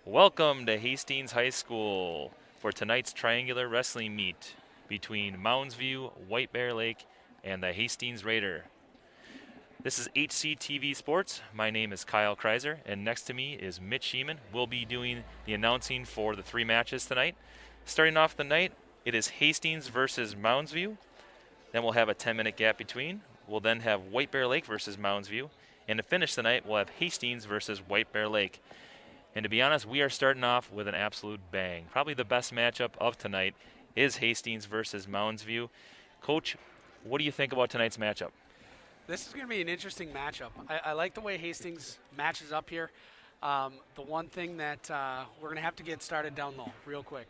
Welcome to Hastings High School for tonight's triangular wrestling meet between Mounds View, White Bear Lake, and the Hastings Raider. This is HCTV Sports. My name is Kyle Kreiser, and next to me is Mitch Sheeman. We'll be doing the announcing for the three matches tonight. Starting off the night, it is Hastings versus Mounds View. Then we'll have a 10-minute gap between. We'll then have White Bear Lake versus Mounds View. And to finish the night, we'll have Hastings versus White Bear Lake. And to be honest, we are starting off with an absolute bang. Probably the best matchup of tonight is Hastings versus Mounds View. Coach, what do you think about tonight's matchup? This is going to be an interesting matchup. I like the way Hastings matches up here. The one thing that we're going to have to get started down low real quick.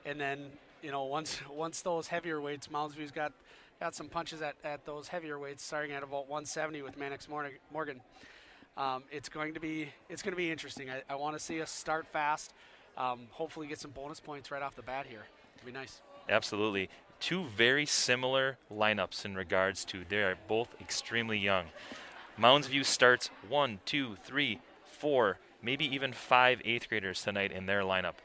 And then, once those heavier weights, Mounds View's got some punches at those heavier weights, starting at about 170 with Mannix Morgan. It's going to be interesting. I want to see us start fast. Hopefully, get some bonus points right off the bat here. It'll be nice. Absolutely. Two very similar lineups in regards to they are both extremely young. Mounds View starts 1, 2, 3, 4, maybe even 5 eighth graders tonight in their lineup.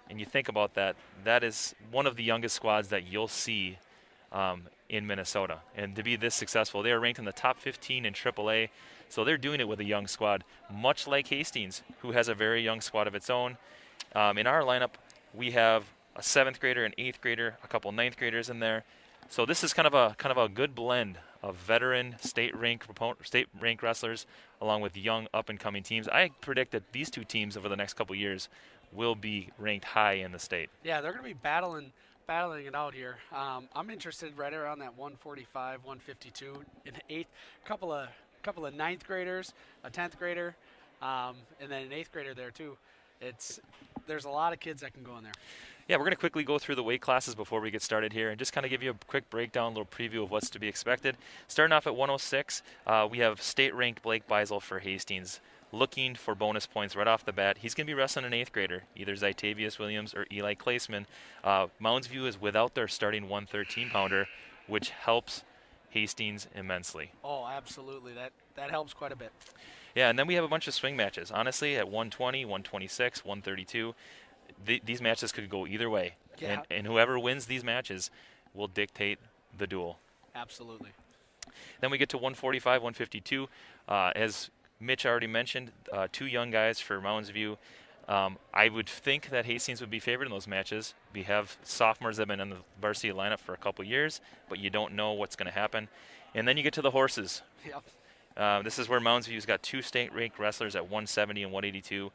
And you think about that, that is one of the youngest squads that you'll see in Minnesota. And to be this successful, they are ranked in the top 15 in AAA, so they're doing it with a young squad, much like Hastings, who has a very young squad of its own. In our lineup, we have a 7th grader, an 8th grader, a couple 9th graders in there. So this is kind of a good blend of veteran state rank wrestlers along with young up-and-coming teams. I predict that these two teams over the next couple years will be ranked high in the state. Yeah, they're going to be battling it out here. I'm interested right around that 145, 152 in the 8th. Couple of 9th graders, a 10th grader, and then an 8th grader there too. There's a lot of kids that can go in there. Yeah, we're going to quickly go through the weight classes before we get started here and just kind of give you a quick breakdown, a little preview of what's to be expected. Starting off at 106, we have state-ranked Blake Beisel for Hastings, looking for bonus points right off the bat. He's going to be wrestling an 8th grader, either Zytavius Williams or Eli Klaesman. Mounds View is without their starting 113-pounder, which helps Hastings immensely. Oh, absolutely. That helps quite a bit. Yeah, and then we have a bunch of swing matches. Honestly, at 120, 126, 132, these matches could go either way. Yeah. And whoever wins these matches will dictate the duel. Absolutely. Then we get to 145, 152. As Mitch already mentioned, 2 young guys for Mounds View. I would think that Hastings would be favored in those matches. We have sophomores that have been in the varsity lineup for a couple years, but you don't know what's going to happen. And then you get to the horses. Yep. This is where Mounds View's got 2 state-ranked wrestlers at 170 and 182.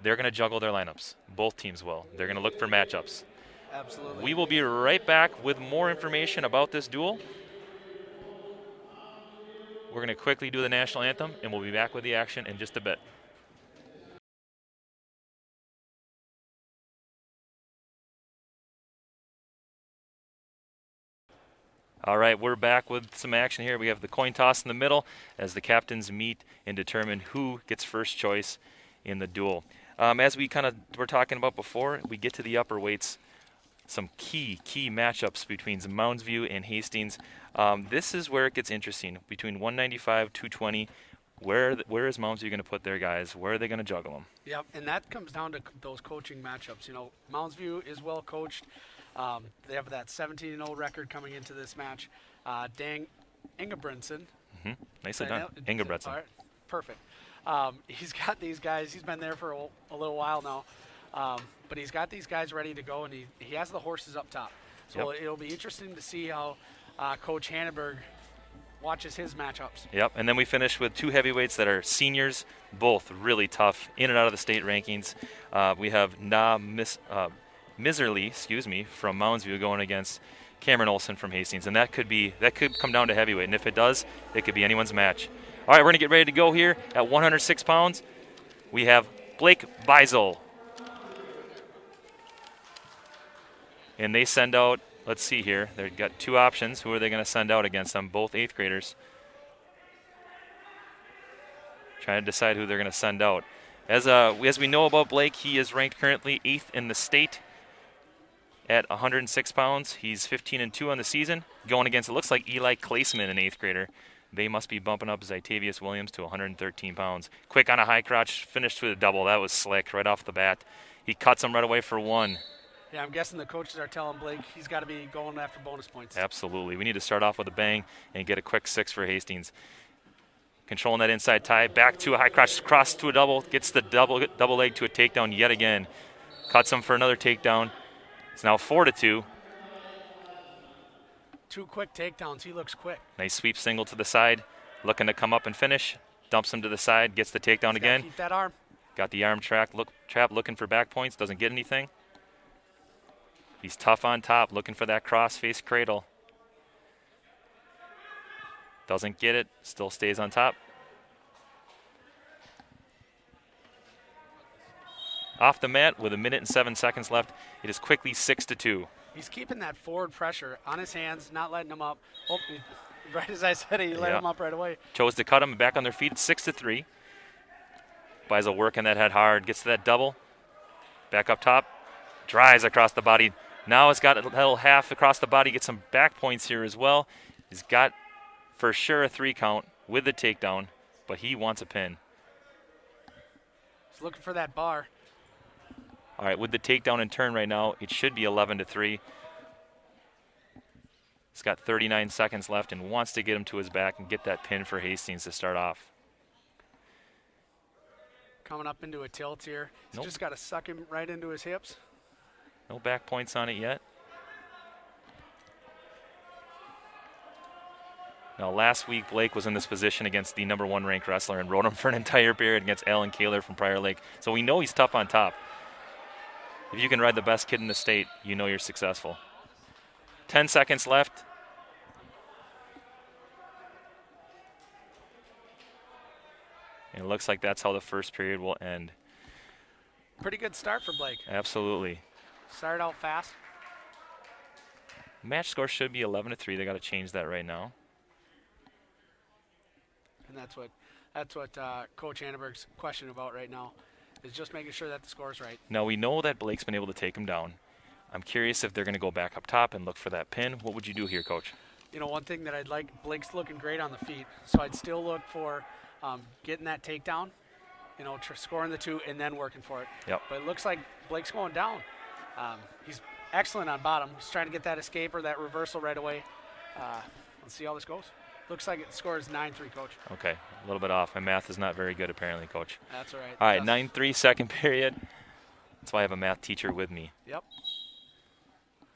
They're going to juggle their lineups. Both teams will. They're going to look for matchups. Absolutely. We will be right back with more information about this duel. We're going to quickly do the national anthem, and we'll be back with the action in just a bit. All right, we're back with some action here. We have the coin toss in the middle as the captains meet and determine who gets first choice in the duel. As we kind of were talking about before, we get to the upper weights. Some key matchups between Mounds View and Hastings. This is where it gets interesting. Between 195, 220, where is Mounds View going to put their guys? Where are they going to juggle them? Yep, and that comes down to those coaching matchups. Mounds View is well coached. They have that 17-0 record coming into this match. Dan Ingebretson. Nicely done. Ingebretson. All right, perfect. He's got these guys. He's been there for a little while now. But he's got these guys ready to go, and he has the horses up top. So It'll be interesting to see how Coach Hannenberg watches his matchups. Yep, and then we finish with 2 heavyweights that are seniors, both really tough, in and out of the state rankings. We have Miserly, from Mounds View going against Cameron Olson from Hastings, and that could come down to heavyweight, and if it does, it could be anyone's match. All right, we're going to get ready to go here at 106 pounds. We have Blake Beisel. And they send out, let's see here, they've got 2 options. Who are they going to send out against them? Both 8th graders. Trying to decide who they're going to send out. As we know about Blake, he is ranked currently 8th in the state at 106 pounds. He's 15-2 on the season, going against, it looks like Eli Klaesman, an 8th grader. They must be bumping up Zytavius Williams to 113 pounds. Quick on a high crotch, finished with a double. That was slick right off the bat. He cuts him right away for one. Yeah, I'm guessing the coaches are telling Blake he's got to be going after bonus points. Absolutely. We need to start off with a bang and get a quick 6 for Hastings. Controlling that inside tie. Back to a high crotch, cross to a double. Gets the double leg to a takedown yet again. Cuts him for another takedown. It's now 4-2. 2 quick takedowns. He looks quick. Nice sweep single to the side. Looking to come up and finish. Dumps him to the side. Gets the takedown again. Keep that arm. Got the arm trap looking for back points. Doesn't get anything. He's tough on top. Looking for that cross-face cradle. Doesn't get it. Still stays on top. Off the mat with 1 minute and 7 seconds left. It is quickly 6-2. He's keeping that forward pressure on his hands, not letting him up. Oh, right as I said, he let him up right away. Chose to cut him back on their feet. 6-3. Beisel working that head hard. Gets to that double. Back up top. Drives across the body. Now it's got a little half across the body. Gets some back points here as well. He's got for sure a 3 count with the takedown, but he wants a pin. He's looking for that bar. All right, with the takedown and turn right now, it should be 11-3. He's got 39 seconds left and wants to get him to his back and get that pin for Hastings to start off. Coming up into a tilt here. He's just got to suck him right into his hips. No back points on it yet. Now, last week, Blake was in this position against the #1 ranked wrestler and rode him for an entire period against Alan Kaler from Prior Lake. So we know he's tough on top. If you can ride the best kid in the state, you know you're successful. 10 seconds left. And it looks like that's how the first period will end. Pretty good start for Blake. Absolutely. Started out fast. Match score should be 11-3. They got to change that right now. And that's what Coach Annenberg's questioning about right now, is just making sure that the score's right. Now, we know that Blake's been able to take him down. I'm curious if they're going to go back up top and look for that pin. What would you do here, Coach? You know, one thing that I'd like, Blake's looking great on the feet, so I'd still look for getting that takedown, you know, scoring the 2 and then working for it. Yep. But it looks like Blake's going down. He's excellent on bottom. He's trying to get that escape or that reversal right away. Let's see how this goes. Looks like it scores 9-3, Coach. Okay, a little bit off. My math is not very good, apparently, Coach. That's all right. All right, 9-3, second period. That's why I have a math teacher with me. Yep.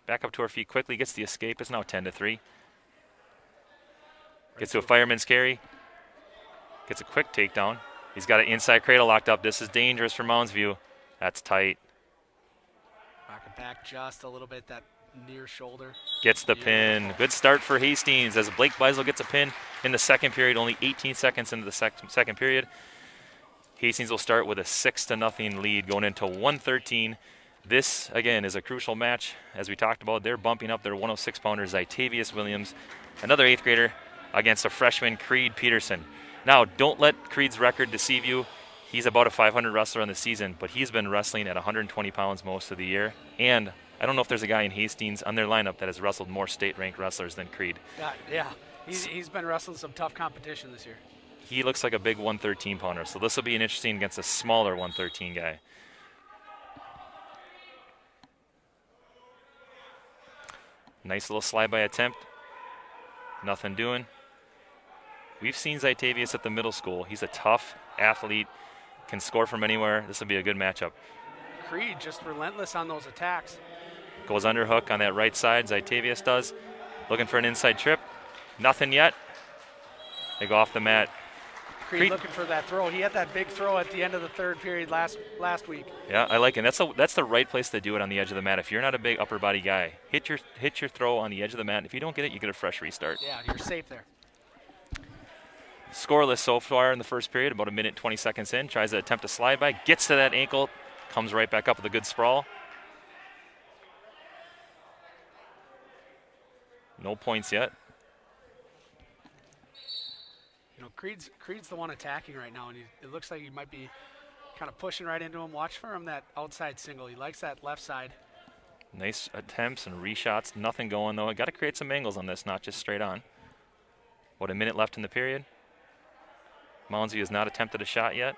Back up to her feet quickly, gets the escape. It's now 10-3. Gets to a fireman's carry. Gets a quick takedown. He's got an inside cradle locked up. This is dangerous for Mounds View. That's tight. Rock it back just a little bit, that near shoulder. Gets the pin. Good start for Hastings as Blake Beisel gets a pin in the second period, only 18 seconds into the second period. Hastings will start with a 6-0 lead going into 113. This, again, is a crucial match. As we talked about, they're bumping up their 106-pounder, Zytavius Williams, another 8th grader, against a freshman, Creed Peterson. Now, don't let Creed's record deceive you. He's about a 500 wrestler on the season, but he's been wrestling at 120 pounds most of the year. And I don't know if there's a guy in Hastings on their lineup that has wrestled more state-ranked wrestlers than Creed. Yeah. He's been wrestling some tough competition this year. He looks like a big 113-pounder, so this will be an interesting against a smaller 113 guy. Nice little slide-by attempt. Nothing doing. We've seen Zytavius at the middle school. He's a tough athlete, can score from anywhere. This will be a good matchup. Creed just relentless on those attacks. Goes underhook on that right side, Zytavius does. Looking for an inside trip. Nothing yet. They go off the mat. Creed looking for that throw. He had that big throw at the end of the third period last week. Yeah, I like it. That's the right place to do it on the edge of the mat. If you're not a big upper body guy, hit your throw on the edge of the mat. If you don't get it, you get a fresh restart. Yeah, you're safe there. Scoreless so far in the first period, about 1 minute, 20 seconds in. Tries to attempt a slide by, gets to that ankle, comes right back up with a good sprawl. No points yet. You know, Creed's the one attacking right now, and it looks like he might be kind of pushing right into him. Watch for him that outside single. He likes that left side. Nice attempts and reshots. Nothing going, though. Got to create some angles on this, not just straight on. About a minute left in the period. Mounds View has not attempted a shot yet.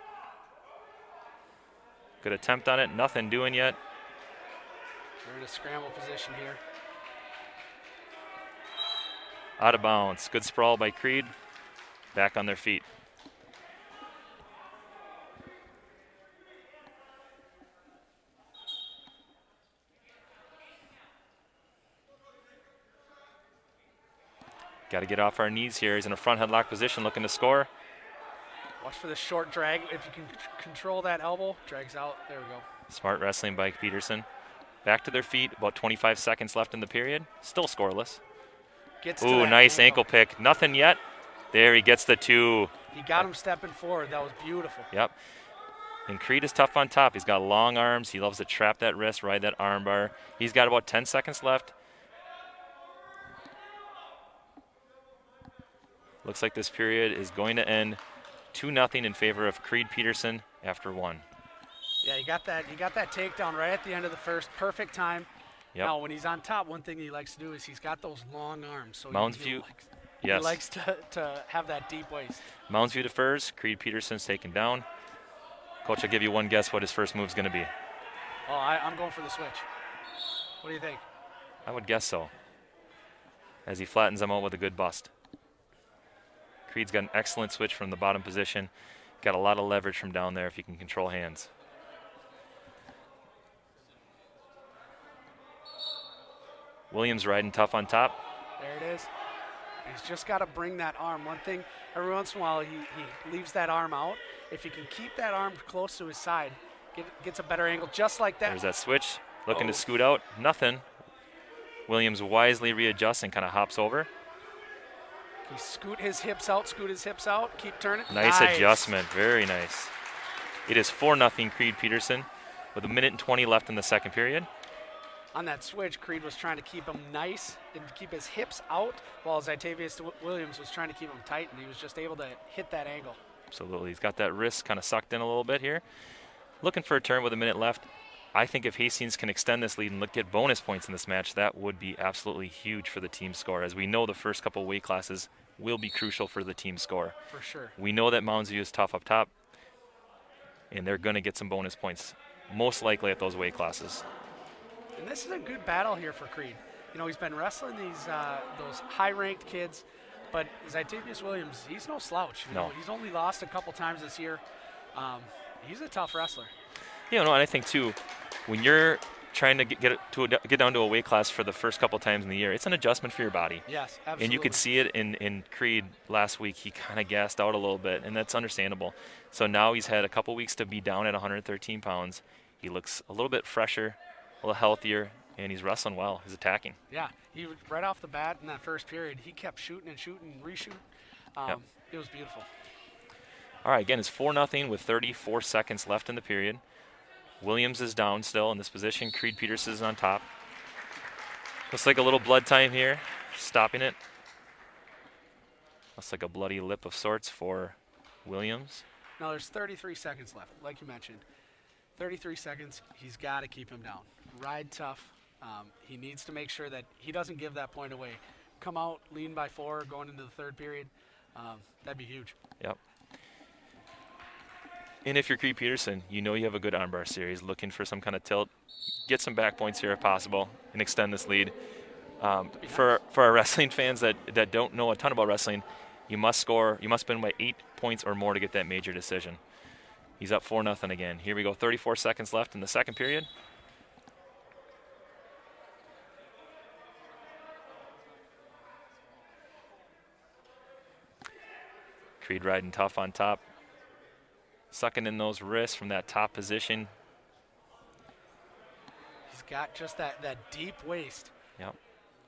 Good attempt on it. Nothing doing yet. We're in a scramble position here. Out of bounds. Good sprawl by Creed. Back on their feet. Got to get off our knees here. He's in a front headlock position looking to score. Watch for the short drag. If you can control that elbow, drags out. There we go. Smart wrestling by Peterson. Back to their feet. About 25 seconds left in the period. Still scoreless. Ooh, nice ankle pick. Nothing yet. There, he gets the 2. He got him stepping forward. That was beautiful. Yep. And Creed is tough on top. He's got long arms. He loves to trap that wrist, ride that arm bar. He's got about 10 seconds left. Looks like this period is going to end 2-0 in favor of Creed Peterson after 1. Yeah, you got that takedown right at the end of the first. Perfect time. Yep. Now, when he's on top, one thing he likes to do is he's got those long arms. So Mounds View, yes. He likes to have that deep waist. Mounds View defers. Creed Peterson's taken down. Coach, I'll give you one guess what his first move's going to be. Oh, I'm going for the switch. What do you think? I would guess so. As he flattens him out with a good bust. Creed's got an excellent switch from the bottom position. Got a lot of leverage from down there if he can control hands. Williams riding tough on top. There it is. He's just got to bring that arm. One thing, every once in a while, he leaves that arm out. If he can keep that arm close to his side, gets a better angle, just like that. There's that switch. Looking to scoot out. Nothing. Williams wisely readjusts and kind of hops over. He scoot his hips out, keep turning. Nice adjustment. Very nice. It is 4-0 Creed Peterson with a minute and 20 left in the second period. On that switch, Creed was trying to keep him nice and keep his hips out, while Zytavius Williams was trying to keep him tight, and he was just able to hit that angle. Absolutely. He's got that wrist kind of sucked in a little bit here. Looking for a turn with a minute left. I think if Hastings can extend this lead and get bonus points in this match, that would be absolutely huge for the team score. As we know, the first couple weight classes will be crucial for the team score. For sure. We know that Mounds View is tough up top, and they're going to get some bonus points, most likely at those weight classes. And this is a good battle here for Creed. You know, he's been wrestling those high-ranked kids, but Zytavius Williams, he's no slouch. You know, he's only lost a couple times this year. He's a tough wrestler. You know, and I think, too, when you're trying to get down to a weight class for the first couple times in the year, it's an adjustment for your body. Yes, absolutely. And you could see it in Creed last week. He kind of gassed out a little bit, and that's understandable. So now he's had a couple weeks to be down at 113 pounds. He looks a little bit fresher, a little healthier, and he's wrestling well. He's attacking. Yeah, he was right off the bat in that first period. He kept shooting and reshoot. Yep. It was beautiful. All right, again, it's 4-0 with 34 seconds left in the period. Williams is down still in this position. Creed Peterson is on top. Looks like a little blood time here, stopping it. Looks like a bloody lip of sorts for Williams. Now there's 33 seconds left, like you mentioned. 33 seconds, he's got to keep him down. Ride tough. He needs to make sure that he doesn't give that point away. Come out, lean by 4, going into the third period. That'd be huge. Yep. And if you're Creed Peterson, you know you have a good armbar series, looking for some kind of tilt. Get some back points here if possible and extend this lead. For our wrestling fans that don't know a ton about wrestling, you must win by 8 points or more to get that major decision. He's up 4-0 again. Here we go, 34 seconds left in the second period. Creed riding tough on top. Sucking in those wrists from that top position. He's got just that deep waist. Yep.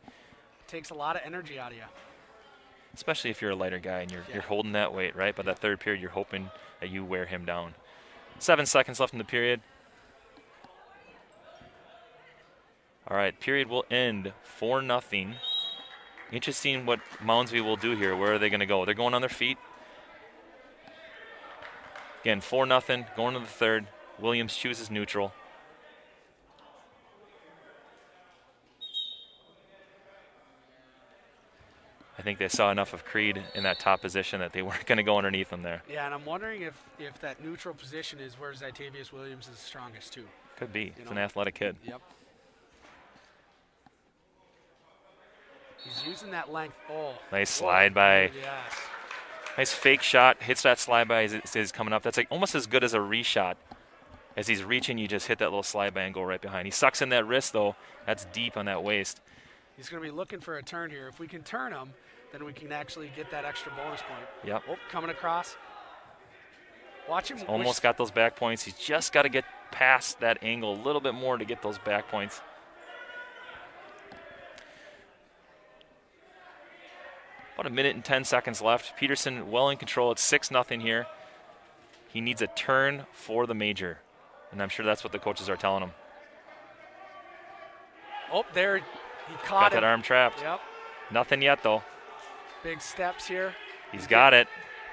It takes a lot of energy out of you. Especially if you're a lighter guy and you're holding that weight, right? By that third period, you're hoping that you wear him down. 7 seconds left in the period. All right, period will end 4-0. Interesting what Mounds View will do here. Where are they going to go? They're going on their feet. Again, 4-0, going to the third. Williams chooses neutral. I think they saw enough of Creed in that top position that they weren't going to go underneath him there. Yeah, and I'm wondering if that neutral position is where Zytavius Williams is strongest, too. Could be. He's an athletic kid. Yep. He's using that length. Oh. Nice slide by. Yes. Nice fake shot. Hits that slide by as it's coming up. That's like almost as good as a reshot. As he's reaching, you just hit that little slide by and go right behind. He sucks in that wrist, though. That's deep on that waist. He's going to be looking for a turn here. If we can turn him, then we can actually get that extra bonus point. Yep. Oh, coming across. Watch him. Almost got those back points. He's just got to get past that angle a little bit more to get those back points. About a minute and 10 seconds left. Peterson well in control. It's 6-0 here. He needs a turn for the major, and I'm sure that's what the coaches are telling him. Oh, there he caught Got that arm trapped. Yep. Nothing yet, though. Big steps here. He's got it.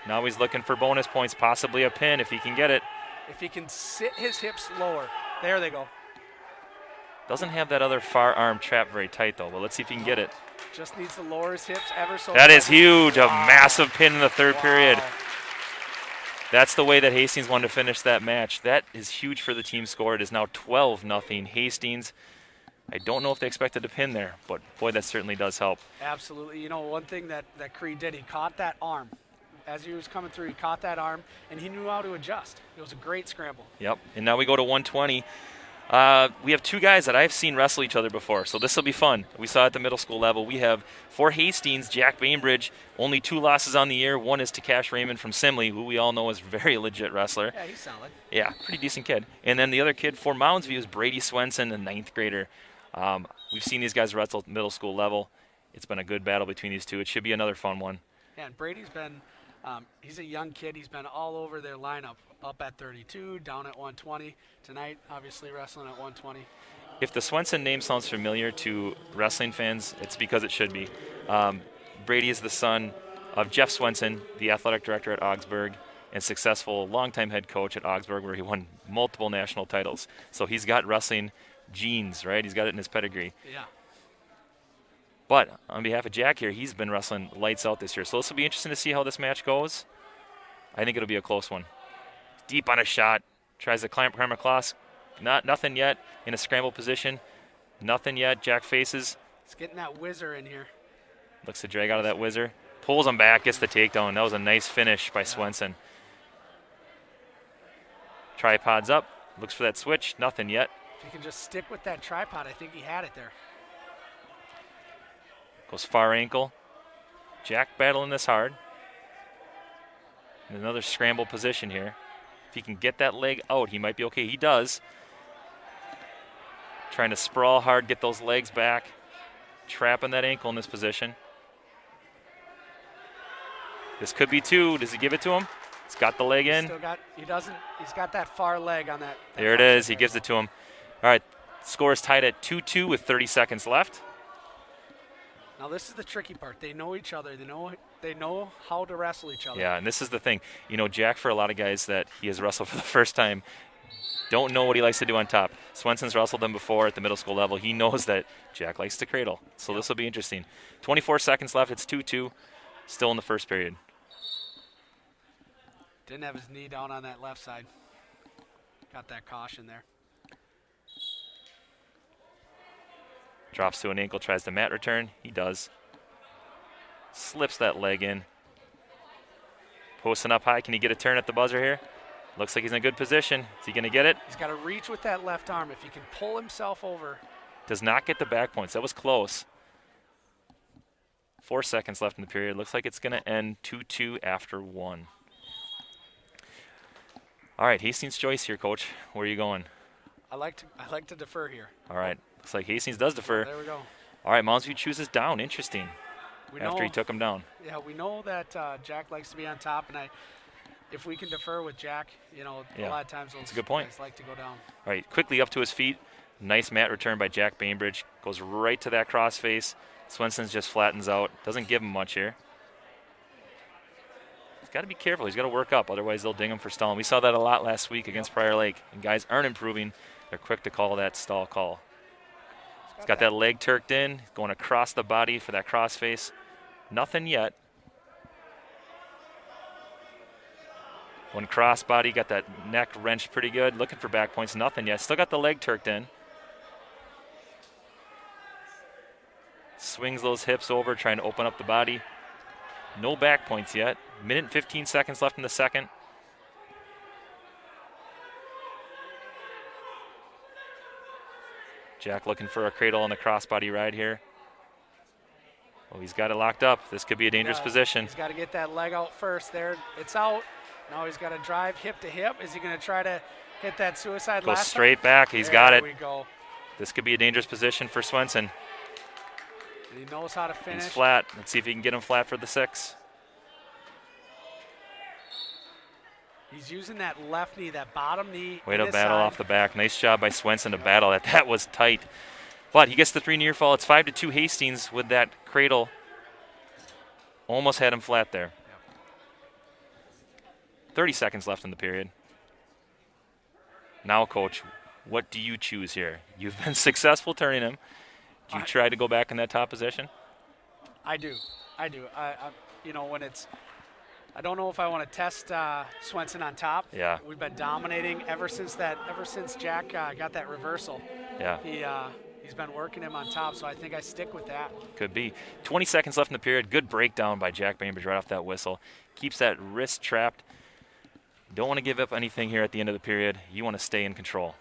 Now he's looking for bonus points, possibly a pin if he can get it. If he can sit his hips lower. There they go. Doesn't have that other far arm trapped very tight, though, but let's see if he can get it. Just needs to lower his hips ever so That much. is huge. A massive pin in the third period. That's the way that Hastings wanted to finish that match. That is huge for the team score. It is now 12-0 Hastings. I don't know if they expected a pin there, but boy, that certainly does help. Absolutely. You know, one thing that Creed did, he caught that arm. As he was coming through, he caught that arm, and he knew how to adjust. It was a great scramble. Yep, and now we go to 120. We have two guys that I've seen wrestle each other before, so this will be fun. We saw at the middle school level. We have, for Hastings, Jack Bainbridge, only 2 losses on the year. One is to Cash Raymond from Simley, who we all know is a very legit wrestler. Yeah, he's solid. Yeah, pretty decent kid. And then the other kid for Mounds View is Brady Swenson, a 9th grader. We've seen these guys wrestle at middle school level. It's been a good battle between these two. It should be another fun one. Yeah, and Brady's been, he's a young kid. He's been all over their lineup, up at 32, down at 120. Tonight, obviously, wrestling at 120. If the Swenson name sounds familiar to wrestling fans, it's because it should be. Brady is the son of Jeff Swenson, the athletic director at Augsburg, and successful longtime head coach at Augsburg, where he won multiple national titles. So he's got wrestling genes, right? He's got it in his pedigree. Yeah. But on behalf of Jack here, he's been wrestling lights out this year. So this will be interesting to see how this match goes. I think it'll be a close one. Deep on a shot. Tries to climb across. Nothing yet. In a scramble position. Nothing yet. Jack faces. He's getting that whizzer in here. Looks to drag out of that whizzer. Pulls him back. Gets the takedown. That was a nice finish by Swenson. Tripod's up. Looks for that switch. Nothing yet. If he can just stick with that tripod, I think he had it there. Goes far ankle. Jack battling this hard. In another scramble position here. If he can get that leg out, he might be okay. He does. Trying to sprawl hard, get those legs back. Trapping that ankle in this position. This could be 2. Does he give it to him? He's got the leg in. He's got that far leg on that. There it is. He gives it to him. All right. Score is tied at 2-2 with 30 seconds left. Now this is the tricky part. They know each other. They know how to wrestle each other. Yeah, and this is the thing. You know, Jack, for a lot of guys that he has wrestled for the first time, don't know what he likes to do on top. Swenson's wrestled them before at the middle school level. He knows that Jack likes to cradle. So This will be interesting. 24 seconds left. It's 2-2. Still in the first period. Didn't have his knee down on that left side. Got that caution there. Drops to an ankle, tries the mat return. He does. Slips that leg in. Posting up high. Can he get a turn at the buzzer here? Looks like he's in a good position. Is he going to get it? He's got to reach with that left arm. If he can pull himself over. Does not get the back points. That was close. 4 seconds left in the period. Looks like it's going to end 2-2 after 1. All right, Hastings' choice here, Coach. Where are you going? I like to defer here. All right. Looks like Hastings does defer. There we go. All right, Mounds View chooses down. Interesting. After he took him down. Yeah, we know that Jack likes to be on top, and if we can defer with Jack, a lot of times those a good point. guys like to go down. All right, quickly up to his feet. Nice mat return by Jack Bainbridge. Goes right to that crossface. Swenson's just flattens out. Doesn't give him much here. He's got to be careful. He's got to work up. Otherwise, they'll ding him for stalling. We saw that a lot last week against Prior Lake. And guys aren't improving. They're quick to call that stall call. He's got that leg turked in. Going across the body for that crossface. Nothing yet. One crossbody, got that neck wrenched pretty good. Looking for back points, nothing yet. Still got the leg turked in. Swings those hips over, trying to open up the body. No back points yet. Minute and 15 seconds left in the second. Jack looking for a cradle on the crossbody ride here. Oh, he's got it locked up. This could be a dangerous position. He's got to get that leg out first. There, it's out. Now he's got to drive hip to hip. Is he going to try to hit that suicide Goes last straight time? back. He's got it. There we go. This could be a dangerous position for Swenson. And he knows how to finish. He's flat. Let's see if he can get him flat for the 6. He's using that left knee, that bottom knee. Way to battle off the back. Nice job by Swenson to battle that. That was tight. But he gets the 3 near fall. It's 5-2 Hastings with that cradle. Almost had him flat there. 30 seconds left in the period. Now, Coach, what do you choose here? You've been successful turning him. Do you try to go back in that top position? I do. I you know, when it's, I don't know if I want to test Swenson on top. Yeah. We've been dominating ever since Jack got that reversal. Yeah. He's been working him on top, so I think I stick with that. Could be. 20 seconds left in the period. Good breakdown by Jack Bainbridge right off that whistle. Keeps that wrist trapped. Don't want to give up anything here at the end of the period. You want to stay in control.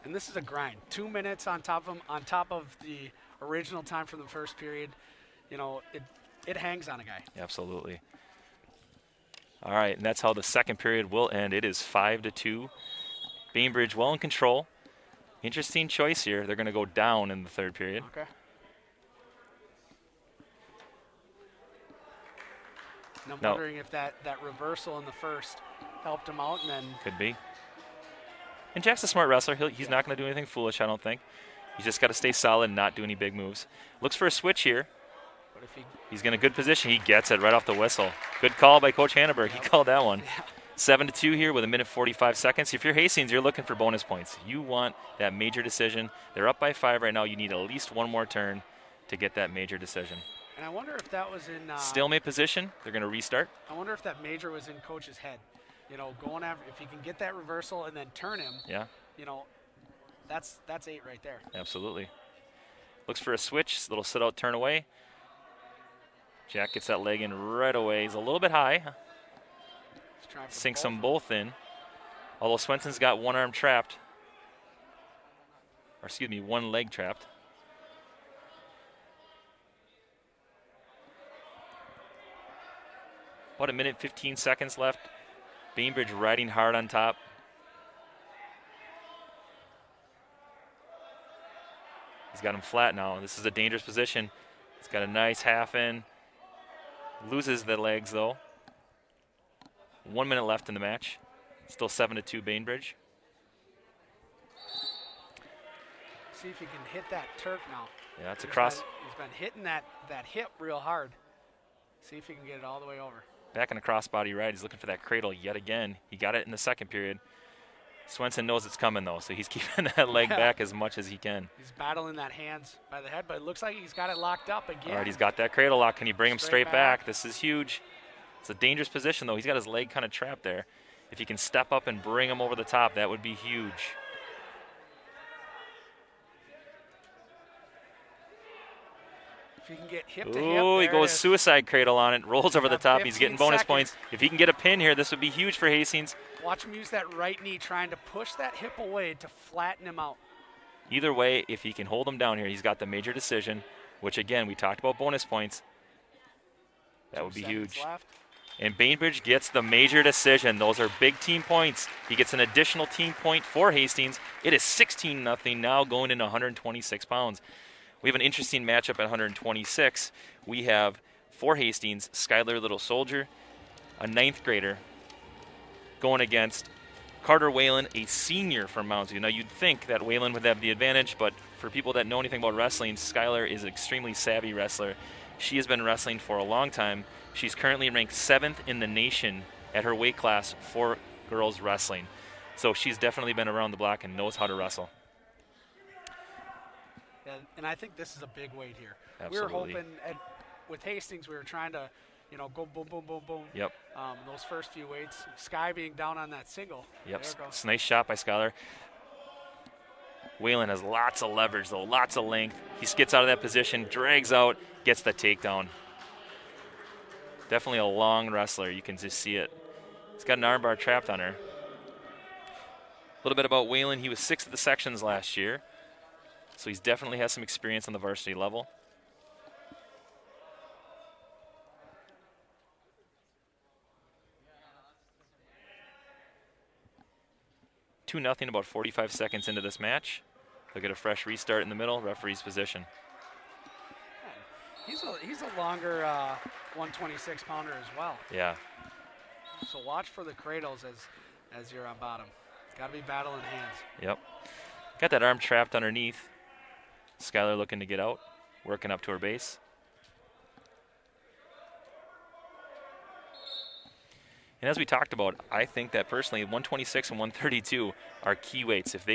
And this is a grind. 2 minutes on top of the original time from the first period. You know, it hangs on a guy. Absolutely. All right, and that's how the second period will end. It is 5-2. Bainbridge well in control. Interesting choice here. They're going to go down in the third period. Okay. And I'm wondering if that reversal in the first helped him out, and then could be. And Jack's a smart wrestler. He's not going to do anything foolish, I don't think. He's just got to stay solid and not do any big moves. Looks for a switch here. But if he's in a good position. He gets it right off the whistle. Good call by Coach Hanneberg. He called that one. 7-2 here with 1:45 seconds. If you're Hastings, you're looking for bonus points. You want that major decision. They're up by 5 right now. You need at least one more turn to get that major decision. And I wonder if that was in stalemate position. They're going to restart. I wonder if that major was in Coach's head. You know, going after, if he can get that reversal and then turn him. Yeah. You know, that's 8 right there. Absolutely. Looks for a switch. Little sit out, turn away. Jack gets that leg in right away. He's a little bit high. Sinks them both in. Although Swenson's got one arm trapped. Or excuse me, one leg trapped. About 1:15 seconds left. Bainbridge riding hard on top. He's got him flat now. This is a dangerous position. He's got a nice half in. Loses the legs though. 1 minute left in the match. Still 7-2 Bainbridge. See if he can hit that Turk now. Yeah, it's a cross. He's been hitting that hip real hard. See if he can get it all the way over. Back in a crossbody ride. He's looking for that cradle yet again. He got it in the second period. Swenson knows it's coming though, so he's keeping that leg back as much as he can. He's battling that hands by the head, but it looks like he's got it locked up again. All right, he's got that cradle lock. Can you bring him straight back? This is huge. It's a dangerous position though. He's got his leg kind of trapped there. If he can step up and bring him over the top, that would be huge. If he can get hip to hip. Oh, he goes suicide cradle on it, rolls over the top. He's getting bonus points. If he can get a pin here, this would be huge for Hastings. Watch him use that right knee, trying to push that hip away to flatten him out. Either way, if he can hold him down here, he's got the major decision, which again, we talked about bonus points. That would be huge. Left. And Bainbridge gets the major decision. Those are big team points. He gets an additional team point for Hastings. It is 16-0 now going into 126 pounds. We have an interesting matchup at 126. We have, for Hastings, Skylar Little Soldier, a 9th grader, going against Carter Whalen, a senior from Mounds. Now, you'd think that Whalen would have the advantage, but for people that know anything about wrestling, Skylar is an extremely savvy wrestler. She has been wrestling for a long time. She's currently ranked 7th in the nation at her weight class for girls wrestling. So she's definitely been around the block and knows how to wrestle. And I think this is a big weight here. Absolutely. We were hoping with Hastings, we were trying to, go boom, boom, boom, boom. Yep. Those first few weights. Sky being down on that single. Yep. There it goes. It's a nice shot by Skylar. Whalen has lots of leverage, though, lots of length. He gets out of that position, drags out, gets the takedown. Definitely a long wrestler. You can just see it. He's got an armbar trapped on her. A little bit about Whalen. He was 6th at the sections last year, so he's definitely has some experience on the varsity level. Two nothing. About 45 seconds into this match. They'll get a fresh restart in the middle. Referee's position. He's a longer 126 pounder as well. Yeah. So watch for the cradles as you're on bottom. It's got to be battle in hands. Yep. Got that arm trapped underneath. Skylar looking to get out, working up to her base. And as we talked about, I think that personally 126 and 132 are key weights. If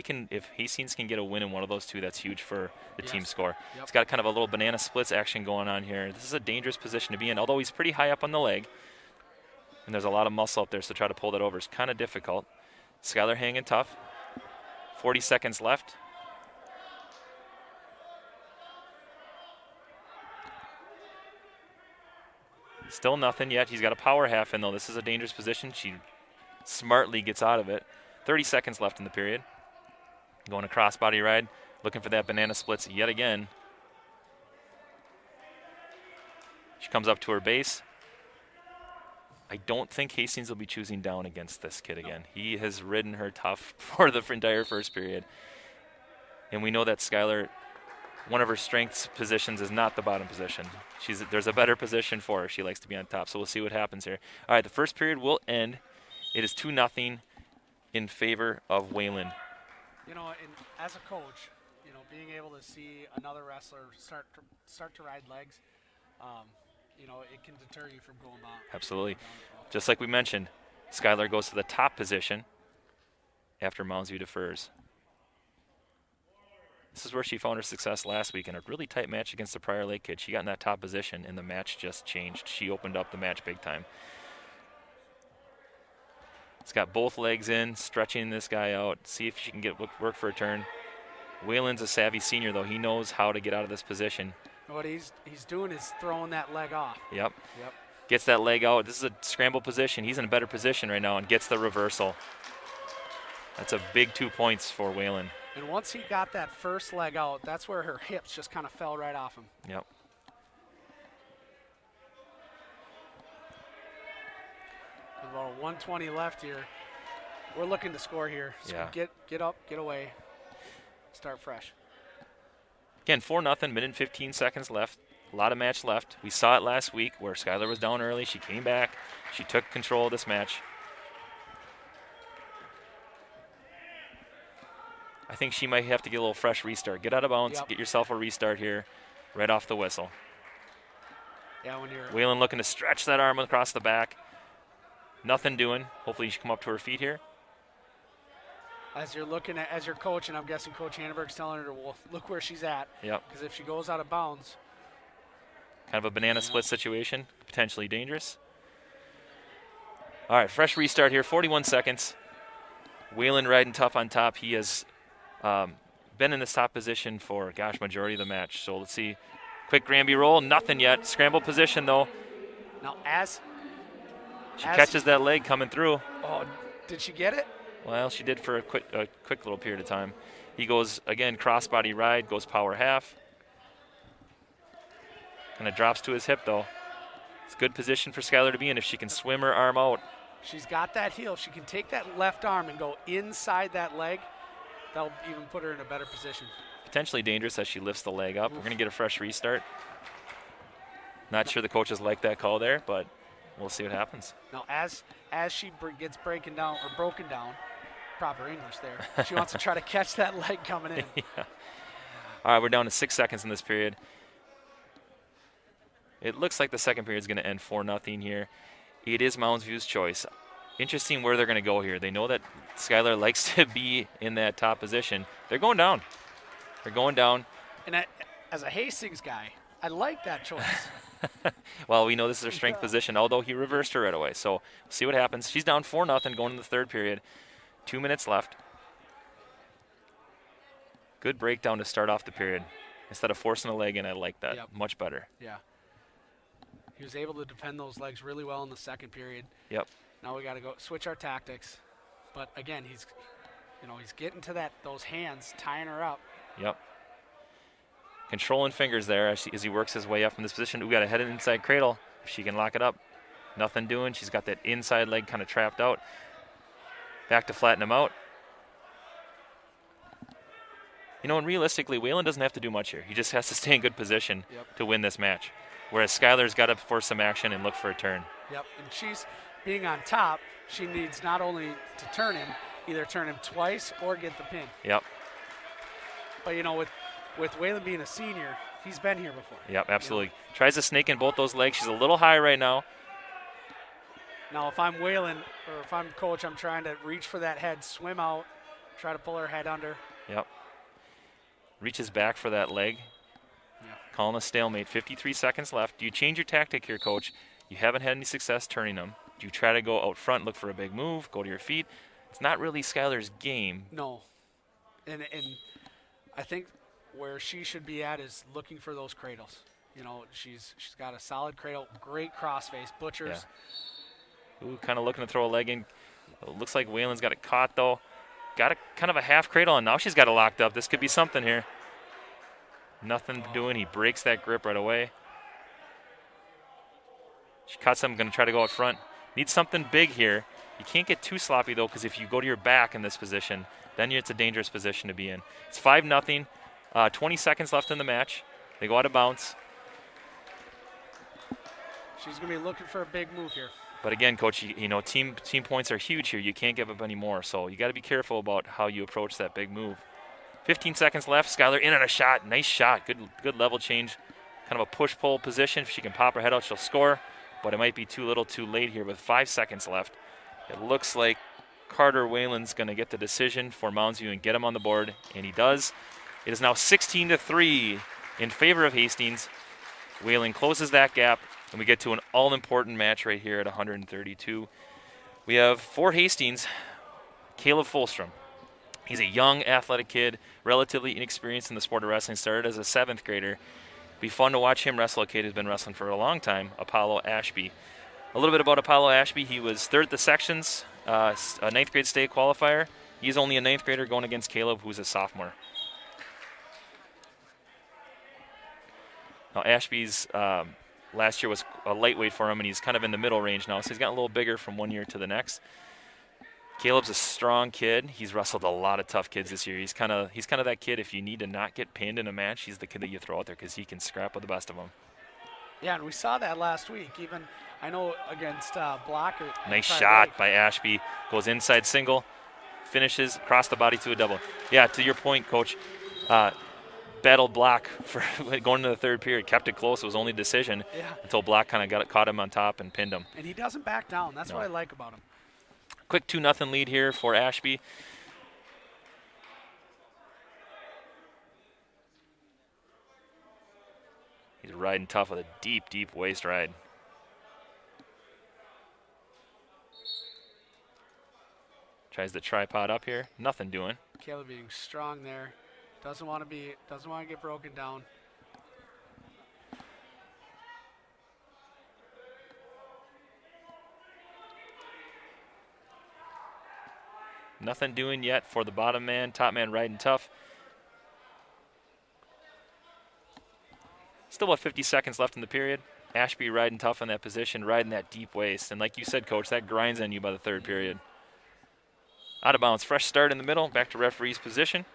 Hastings can get a win in one of those two, that's huge for the team score. Yep. It's got kind of a little banana splits action going on here. This is a dangerous position to be in, although he's pretty high up on the leg. And there's a lot of muscle up there, so try to pull that over is kind of difficult. Skylar hanging tough. 40 seconds left. Still nothing yet. He's got a power half in, though. This is a dangerous position. She smartly gets out of it. 30 seconds left in the period. Going a crossbody ride, looking for that banana splits yet again. She comes up to her base. I don't think Hastings will be choosing down against this kid again. He has ridden her tough for the entire first period. And we know that Skylar, one of her strengths positions is not the bottom position. There's a better position for her. She likes to be on top, so we'll see what happens here. All right, the first period will end. It is 2-0 in favor of Whalen. And as a coach, being able to see another wrestler start to ride legs, it can deter you from going down. Absolutely. Just like we mentioned, Skylar goes to the top position after Mounds defers. This is where she found her success last week in a really tight match against the Prior Lake kid. She got in that top position, and the match just changed. She opened up the match big time. It's got both legs in, stretching this guy out, see if she can get work for a turn. Whalen's a savvy senior, though. He knows how to get out of this position. What he's doing is throwing that leg off. Yep. Gets that leg out. This is a scramble position. He's in a better position right now and gets the reversal. That's a big 2 points for Whalen. And once he got that first leg out, that's where her hips just kind of fell right off him. Yep. About 120 left here. We're looking to score here. So get up, get away, start fresh. Again, 4-0, minute and 15 seconds left. A lot of match left. We saw it last week where Skylar was down early. She came back. She took control of this match. I think she might have to get a little fresh restart. Get out of bounds, get yourself a restart here right off the whistle. Yeah, when you're Whalen looking to stretch that arm across the back. Nothing doing. Hopefully she can come up to her feet here. As you're looking at, as your coach, and I'm guessing Coach Hanneberg's telling her, well, look where she's at. Yep. Because if she goes out of bounds. Kind of a banana split situation, potentially dangerous. All right, fresh restart here, 41 seconds. Whalen riding tough on top. He has been in this top position for, majority of the match. So let's see. Quick Granby roll, nothing yet. Scramble position, though. Now, she catches that leg coming through. Oh, did she get it? Well, she did for a quick little period of time. He goes, again, crossbody ride, goes power half. Kind of drops to his hip, though. It's a good position for Skylar to be in if she can swim her arm out. She's got that heel. She can take that left arm and go inside that leg. That'll even put her in a better position. Potentially dangerous as she lifts the leg up. We're going to get a fresh restart. Not sure the coaches like that call there, but we'll see what happens. Now, as she gets broken down, proper English there, she wants to try to catch that leg coming in. Yeah. All right, we're down to 6 seconds in this period. It looks like the second period is going to end 4-0 here. It is Mounds View's choice. Interesting where they're going to go here. They know that Skylar likes to be in that top position. They're going down. They're going down. And as a Hastings guy, I like that choice. Well, we know this is her strength position, although he reversed her right away. So we'll see what happens. She's down 4-0 going into the third period. 2 minutes left. Good breakdown to start off the period. Instead of forcing a leg in, I like that. Yep. Much better. Yeah. He was able to defend those legs really well in the second period. Yep. Now we got to go switch our tactics. But again, he's getting to those hands, tying her up. Yep. Controlling fingers there as he works his way up from this position. We got a head inside cradle. If she can lock it up. Nothing doing. She's got that inside leg kind of trapped out. Back to flatten him out. And realistically, Whalen doesn't have to do much here. He just has to stay in good position to win this match. Whereas Skylar's got to force some action and look for a turn. Yep, and she's being on top. She needs not only to turn him, either turn him twice or get the pin. Yep. But, with Whalen being a senior, he's been here before. Yep, absolutely. Tries to snake in both those legs. She's a little high right now. Now, if I'm Whalen or if I'm coach, I'm trying to reach for that head, swim out, try to pull her head under. Yep. Reaches back for that leg. Yeah. Calling a stalemate. 53 seconds left. Do you change your tactic here, coach? You haven't had any success turning them. Do you try to go out front, look for a big move, go to your feet? It's not really Skylar's game. No. And I think where she should be at is looking for those cradles. She's got a solid cradle, great crossface, butchers. Yeah. Ooh, kind of looking to throw a leg in. Looks like Whalen's got it caught, though. Got a kind of a half cradle, and now she's got it locked up. This could be something here. Nothing doing. He breaks that grip right away. She cuts him, going to try to go out front. Needs something big here. You can't get too sloppy, though, because if you go to your back in this position, then it's a dangerous position to be in. It's 5-0. 20 seconds left in the match. They go out of bounds. She's going to be looking for a big move here. But again, coach, team points are huge here. You can't give up any more, so you got to be careful about how you approach that big move. 15 seconds left. Skylar in on a shot. Nice shot. Good level change. Kind of a push-pull position. If she can pop her head out, she'll score. But it might be too little too late here with 5 seconds left. It looks like Carter Whalen's going to get the decision for Mounds View and get him on the board, and he does. It is now 16-3 in favor of Hastings. Whalen closes that gap, and we get to an all-important match right here at 132. We have for Hastings, Caleb Fulstrom. He's a young, athletic kid, relatively inexperienced in the sport of wrestling, started as a 7th grader. Be fun to watch him wrestle. A kid who's been wrestling for a long time, Apollo Ashby. A little bit about Apollo Ashby. He was 3rd at the sections, a 9th grade state qualifier. He's only a 9th grader going against Caleb, who's a sophomore. Now, Ashby's last year was a lightweight for him, and he's kind of in the middle range now, so he's gotten a little bigger from one year to the next. Caleb's a strong kid. He's wrestled a lot of tough kids this year. He's kind of that kid, if you need to not get pinned in a match, he's the kid that you throw out there because he can scrap with the best of them. Yeah, and we saw that last week, even, I know, against Block. Nice shot by Ashby. Goes inside single, finishes, across the body to a double. Yeah, to your point, Coach, battled Block for going into the third period, kept it close. It was only decision until Block kind of caught him on top and pinned him. And he doesn't back down. That's what I like about him. Quick 2-0 lead here for Ashby. He's riding tough with a deep, deep waist ride. Tries the tripod up here. Nothing doing. Caleb being strong there. Doesn't want to get broken down. Nothing doing yet for the bottom man. Top man riding tough. Still about 50 seconds left in the period. Ashby riding tough in that position, riding that deep waist. And like you said, Coach, that grinds on you by the third period. Out of bounds. Fresh start in the middle. Back to referee's position.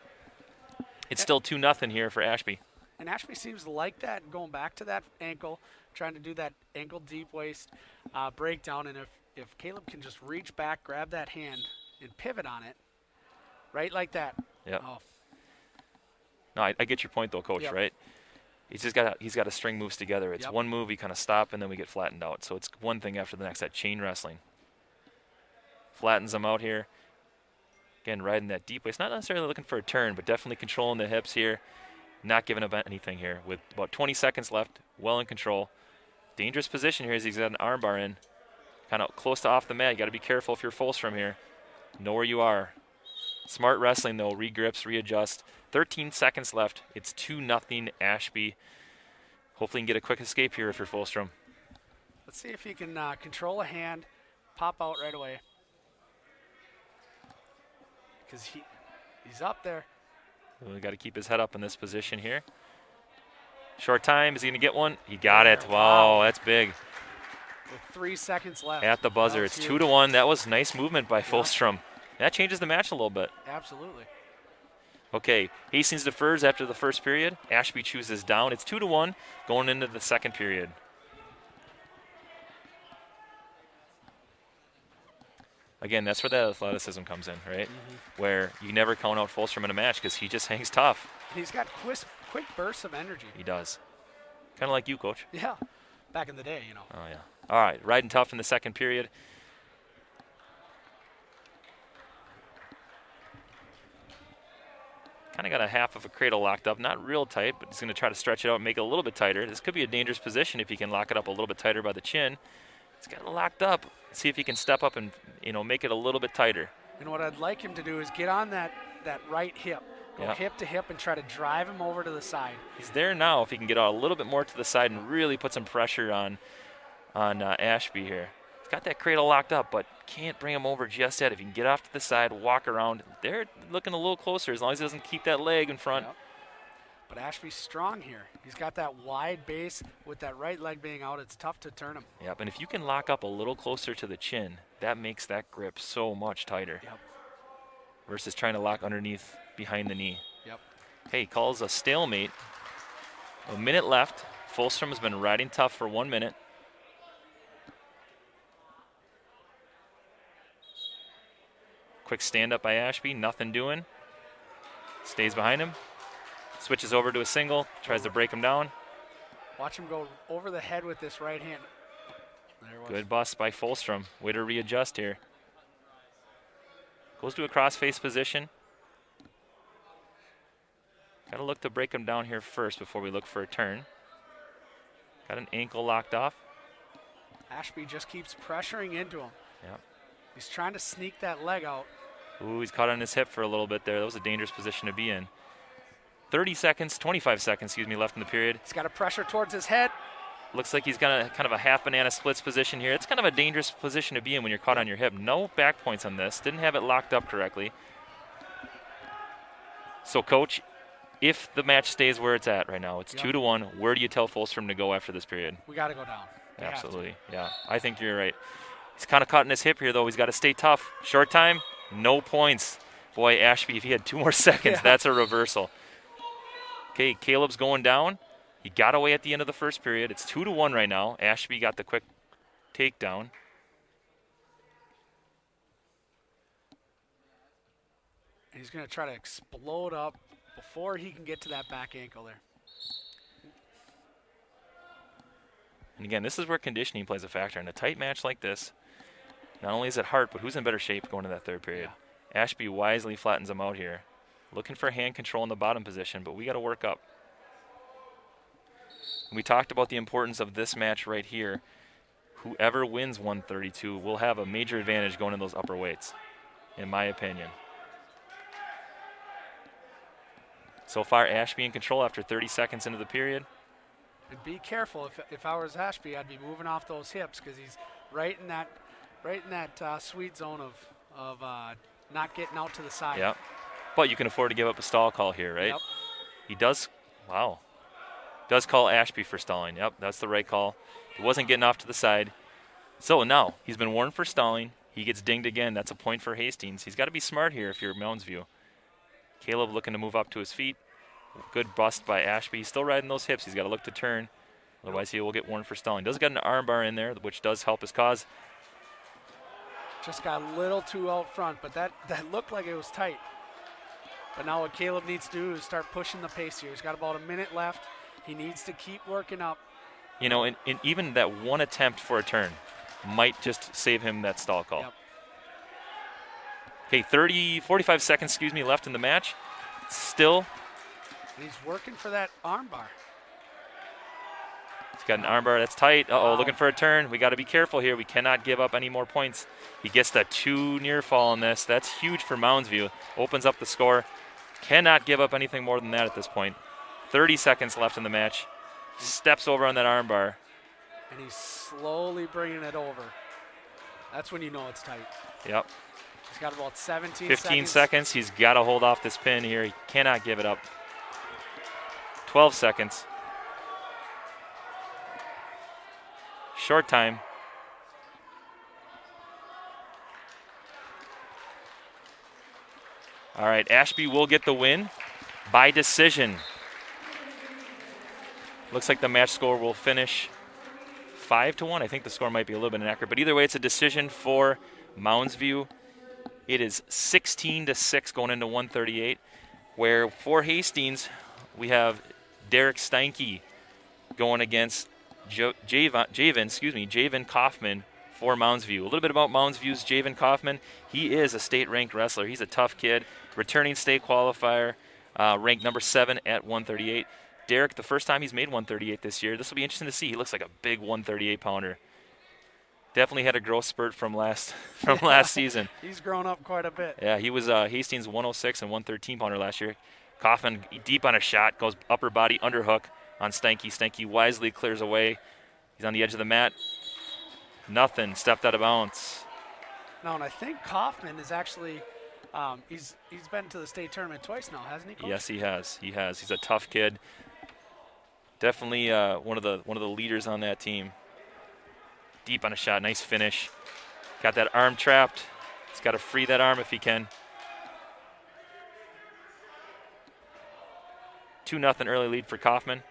It's still 2-0 here for Ashby. And Ashby seems to like that, going back to that ankle, trying to do that ankle deep waist breakdown. And if Caleb can just reach back, grab that hand, and pivot on it, right like that. Yep. Oh. No, I get your point though, Coach. Right? He's got to string moves together. It's one move, we kind of stop, and then we get flattened out. So it's one thing after the next. That chain wrestling flattens him out here. Again, riding that deep waist. Not necessarily looking for a turn, but definitely controlling the hips here. Not giving up anything here. With about 20 seconds left, well in control. Dangerous position here as he's got an arm bar in. Kind of close to off the mat. You got to be careful if you're Fulstrom here. Know where you are. Smart wrestling, though. Regrips, readjust. 13 seconds left. It's 2-0 Ashby. Hopefully you can get a quick escape here if you're Fulstrom. Let's see if he can control a hand, pop out right away. Because he's up there. We got to keep his head up in this position here. Short time. Is he going to get one? He got it. Wow, that's big. With 3 seconds left. At the buzzer. It's huge. 2-1. That was nice movement by Fulstrom. That changes the match a little bit. Absolutely. Okay, Hastings defers after the first period. Ashby chooses down. It's 2-1 going into the second period. Again, that's where that athleticism comes in, right? Where you never count out Fulstrom in a match because he just hangs tough. He's got quick bursts of energy. He does. Kind of like you, Coach. Yeah, back in the day, you know. Oh, yeah. All right, riding tough in the second period. Kind of got a half of a cradle locked up. Not real tight, but he's going to try to stretch it out and make it a little bit tighter. This could be a dangerous position if he can lock it up a little bit tighter by the chin. He's got it locked up. See if he can step up and, make it a little bit tighter. And what I'd like him to do is get on that right hip. Go hip to hip and try to drive him over to the side. He's there now if he can get out a little bit more to the side and really put some pressure on Ashby here. He's got that cradle locked up, but can't bring him over just yet. If he can get off to the side, walk around, they're looking a little closer as long as he doesn't keep that leg in front. Yep. But Ashby's strong here. He's got that wide base with that right leg being out. It's tough to turn him. Yep, and if you can lock up a little closer to the chin, that makes that grip so much tighter. Yep. Versus trying to lock underneath behind the knee. Yep. Hey, calls a stalemate. A minute left. Fulstrom has been riding tough for 1 minute. Quick stand up by Ashby, nothing doing. Stays behind him. Switches over to a single, tries to break him down. Watch him go over the head with this right hand. There it was. Good bust by Fulstrom. Way to readjust here. Goes to a cross-face position. Got to look to break him down here first before we look for a turn. Got an ankle locked off. Ashby just keeps pressuring into him. Yep. He's trying to sneak that leg out. Ooh, he's caught on his hip for a little bit there. That was a dangerous position to be in. 25 seconds, left in the period. He's got a pressure towards his head. Looks like he's got a kind of a half banana splits position here. It's kind of a dangerous position to be in when you're caught on your hip. No back points on this. Didn't have it locked up correctly. So, Coach, if the match stays where it's at right now, it's 2-1. Where do you tell Fulstrom to go after this period? We got to go down. Absolutely, yeah. I think you're right. He's kind of caught in his hip here, though. He's got to stay tough. Short time, no points. Boy, Ashby, if he had 2 more seconds, that's a reversal. Okay, Caleb's going down. He got away at the end of the first period. It's 2-1 right now. Ashby got the quick takedown. And he's going to try to explode up before he can get to that back ankle there. And again, this is where conditioning plays a factor. In a tight match like this, not only is it hard, but who's in better shape going to that third period? Yeah. Ashby wisely flattens him out here. Looking for hand control in the bottom position, but we got to work up. We talked about the importance of this match right here. Whoever wins 132 will have a major advantage going in those upper weights, in my opinion. So far, Ashby in control after 30 seconds into the period. And be careful. If I was Ashby, I'd be moving off those hips because he's right in that sweet zone of not getting out to the side. Yep. But you can afford to give up a stall call here, right? Yep. He does. Wow. Does call Ashby for stalling. Yep, that's the right call. He wasn't getting off to the side. So now he's been warned for stalling. He gets dinged again. That's a point for Hastings. He's got to be smart here if you're Mounds View. Caleb looking to move up to his feet. Good bust by Ashby. He's still riding those hips. He's got to look to turn. Otherwise, he will get warned for stalling. Does get an arm bar in there, which does help his cause. Just got a little too out front, but that looked like it was tight. But now what Caleb needs to do is start pushing the pace here. He's got about a minute left. He needs to keep working up. You know, and even that one attempt for a turn might just save him that stall call. Yep. Okay, 45 seconds, left in the match. Still. And he's working for that arm bar. He's got an armbar that's tight. Uh-oh, Wow. looking for a turn. We got to be careful here. We cannot give up any more points. He gets the 2 near fall in this. That's huge for Mounds View. Opens up the score. Cannot give up anything more than that at this point. 30 seconds left in the match. Steps over on that armbar. And he's slowly bringing it over. That's when you know it's tight. Yep. He's got about 15 seconds. He's got to hold off this pin here. He cannot give it up. 12 seconds. Short time. All right, Ashby will get the win by decision. Looks like the match score will finish 5-1. I think the score might be a little bit inaccurate, but either way, it's a decision for Mounds View. It is 16-6 going into 138, where for Hastings, we have Derek Steinke going against Javen Kaufman for Mounds View. A little bit about Mounds View's Javen Kaufman. He is a state-ranked wrestler. He's a tough kid, returning state qualifier, ranked number 7 at 138. Derek, the first time he's made 138 this year. This will be interesting to see. He looks like a big 138-pounder. Definitely had a growth spurt from last season. He's grown up quite a bit. Yeah, he was Hastings 106 and 113-pounder last year. Kaufman deep on a shot, goes upper body underhook on Steinke. Steinke wisely clears away. He's on the edge of the mat. Nothing. Stepped out of bounds. No, and I think Kaufman is actually he's been to the state tournament twice now, hasn't he, Coach? Yes, he has. He has. He's a tough kid. Definitely one of the leaders on that team. Deep on a shot, nice finish. Got that arm trapped. He's got to free that arm if he can. 2-0 early lead for Kaufman.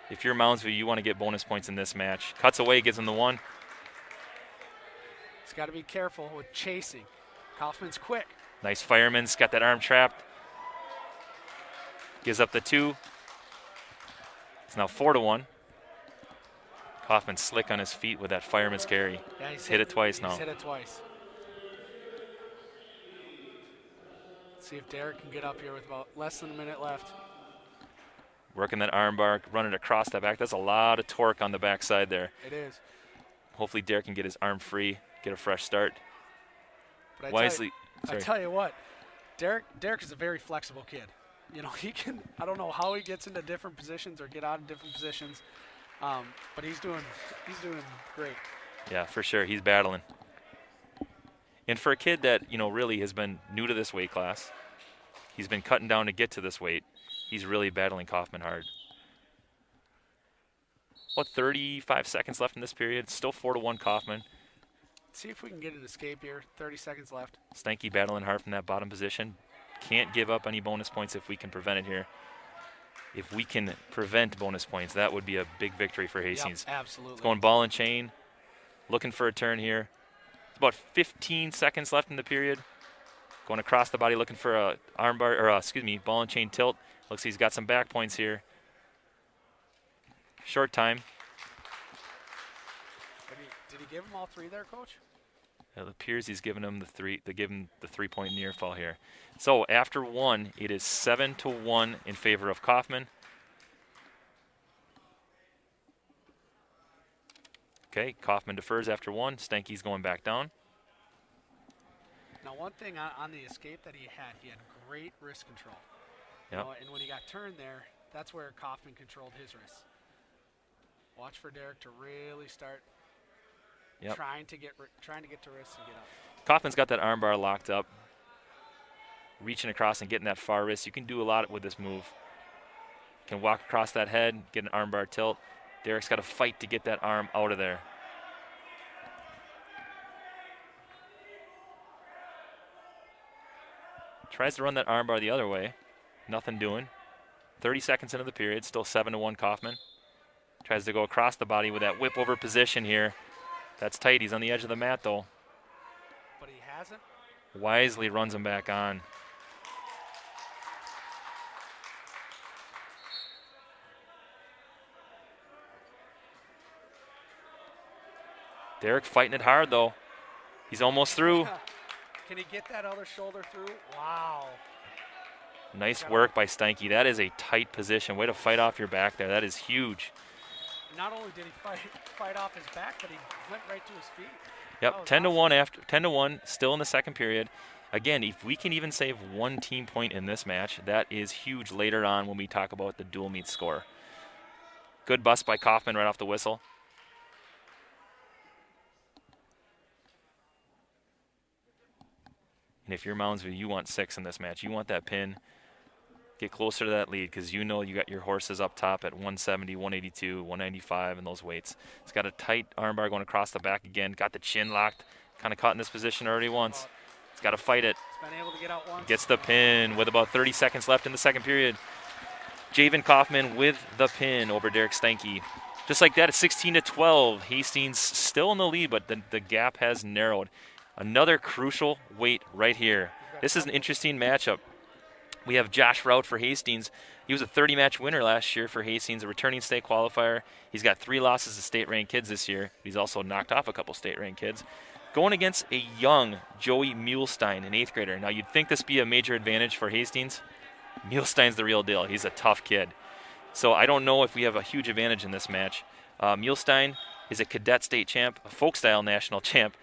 If you're Mounds View, you want to get bonus points in this match. Cuts away, gives him the 1. He's got to be careful with chasing. Kaufman's quick. Nice fireman's got that arm trapped. Gives up the 2. It's now 4-1. Kaufman slick on his feet with that fireman's carry. Yeah, he's hit it twice now. He's hit it twice. Let's see if Derek can get up here with about less than a minute left. Working that arm bar, running across that back. That's a lot of torque on the backside there. It is. Hopefully Derek can get his arm free, get a fresh start. But Wisely. I tell you what, Derek is a very flexible kid. You know, he can, I don't know how he gets into different positions or get out of different positions, but he's doing great. Yeah, for sure. He's battling. And for a kid that, really has been new to this weight class, he's been cutting down to get to this weight. He's really battling Kaufman hard. About 35 seconds left in this period. Still 4-1 Kaufman. See if we can get an escape here. 30 seconds left. Steinke battling hard from that bottom position. Can't give up any bonus points if we can prevent it here. If we can prevent bonus points, that would be a big victory for Hastings. Yep, absolutely. It's going ball and chain. Looking for a turn here. It's about 15 seconds left in the period. Going across the body, looking for a armbar, or ball and chain tilt. Looks like he's got some back points here. Short time. Did he give him all 3 there, Coach? It appears he's given him the 3. They give him the 3-point near fall here. So after 1, it is 7-1 in favor of Kaufman. Okay, Kaufman defers after 1. Steinke's going back down. Now, one thing on the escape that he had great wrist control. Yep. And when he got turned there, that's where Kaufman controlled his wrists. Watch for Derek to really start trying to get to wrists and get up. Kaufman's got that armbar locked up, reaching across and getting that far wrist. You can do a lot with this move. Can walk across that head, get an armbar tilt. Derek's got to fight to get that arm out of there. Tries to run that armbar the other way. Nothing doing. 30 seconds into the period, still 7-1 Kaufman. Tries to go across the body with that whip over position here. That's tight. He's on the edge of the mat, though. But he hasn't. Wisely runs him back on. Derek fighting it hard, though. He's almost through. Can he get that other shoulder through? Wow. Nice work by Steinke. That is a tight position. Way to fight off your back there. That is huge. Not only did he fight off his back, but he went right to his feet. Yep, 10-1 after 10-1, still in the second period. Again, if we can even save one team point in this match, that is huge later on when we talk about the dual meet score. Good bust by Kaufman right off the whistle. And if you're Moundsview, you want 6 in this match. You want that pin. Get closer to that lead because you know you got your horses up top at 170, 182, 195 and those weights. He's got a tight armbar going across the back again. Got the chin locked. Kind of caught in this position already once. He's got to fight it. He's been able to get out once. Gets the pin with about 30 seconds left in the second period. Javen Kaufman with the pin over Derek Steinke. Just like that, it's 16-12. Hastings still in the lead, but the gap has narrowed. Another crucial weight right here. This is an interesting matchup. We have Josh Rout for Hastings. He was a 30-match winner last year for Hastings, a returning state qualifier. He's got 3 losses to state-ranked kids this year. He's also knocked off a couple state-ranked kids. Going against a young Joey Muehlstein, an 8th grader. Now, you'd think this would be a major advantage for Hastings. Muehlstein's the real deal. He's a tough kid. So I don't know if we have a huge advantage in this match. Muehlstein is a cadet state champ, a folk style national champ.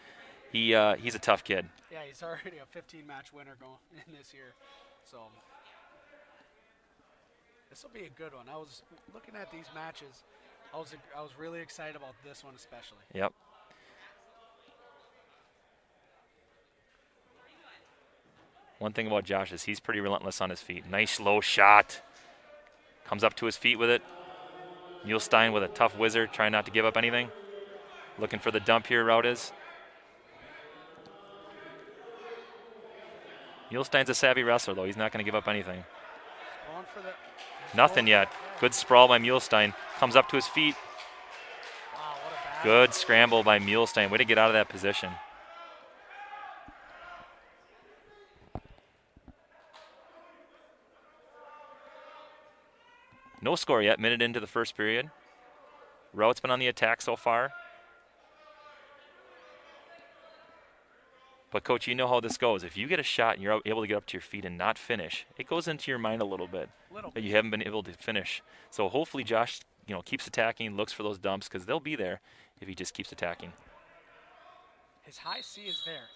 He's a tough kid. Yeah, he's already a 15-match winner going in this year. So this will be a good one. I was looking at these matches. I was really excited about this one especially. Yep. One thing about Josh is he's pretty relentless on his feet. Nice low shot. Comes up to his feet with it. Muehlstein with a tough whizzer, trying not to give up anything. Looking for the dump here, Rout is. Muehlstein's a savvy wrestler, though. He's not going to give up anything. Nothing yet. Good sprawl by Muehlstein. Comes up to his feet. Wow, what a bad Good scramble by Muehlstein. Way to get out of that position. No score yet. Minute into the first period. Rout's been on the attack so far. But, Coach, you know how this goes. If you get a shot and you're able to get up to your feet and not finish, it goes into your mind a little bit that you haven't been able to finish. So hopefully Josh, keeps attacking, looks for those dumps because they'll be there if he just keeps attacking. His high C is there.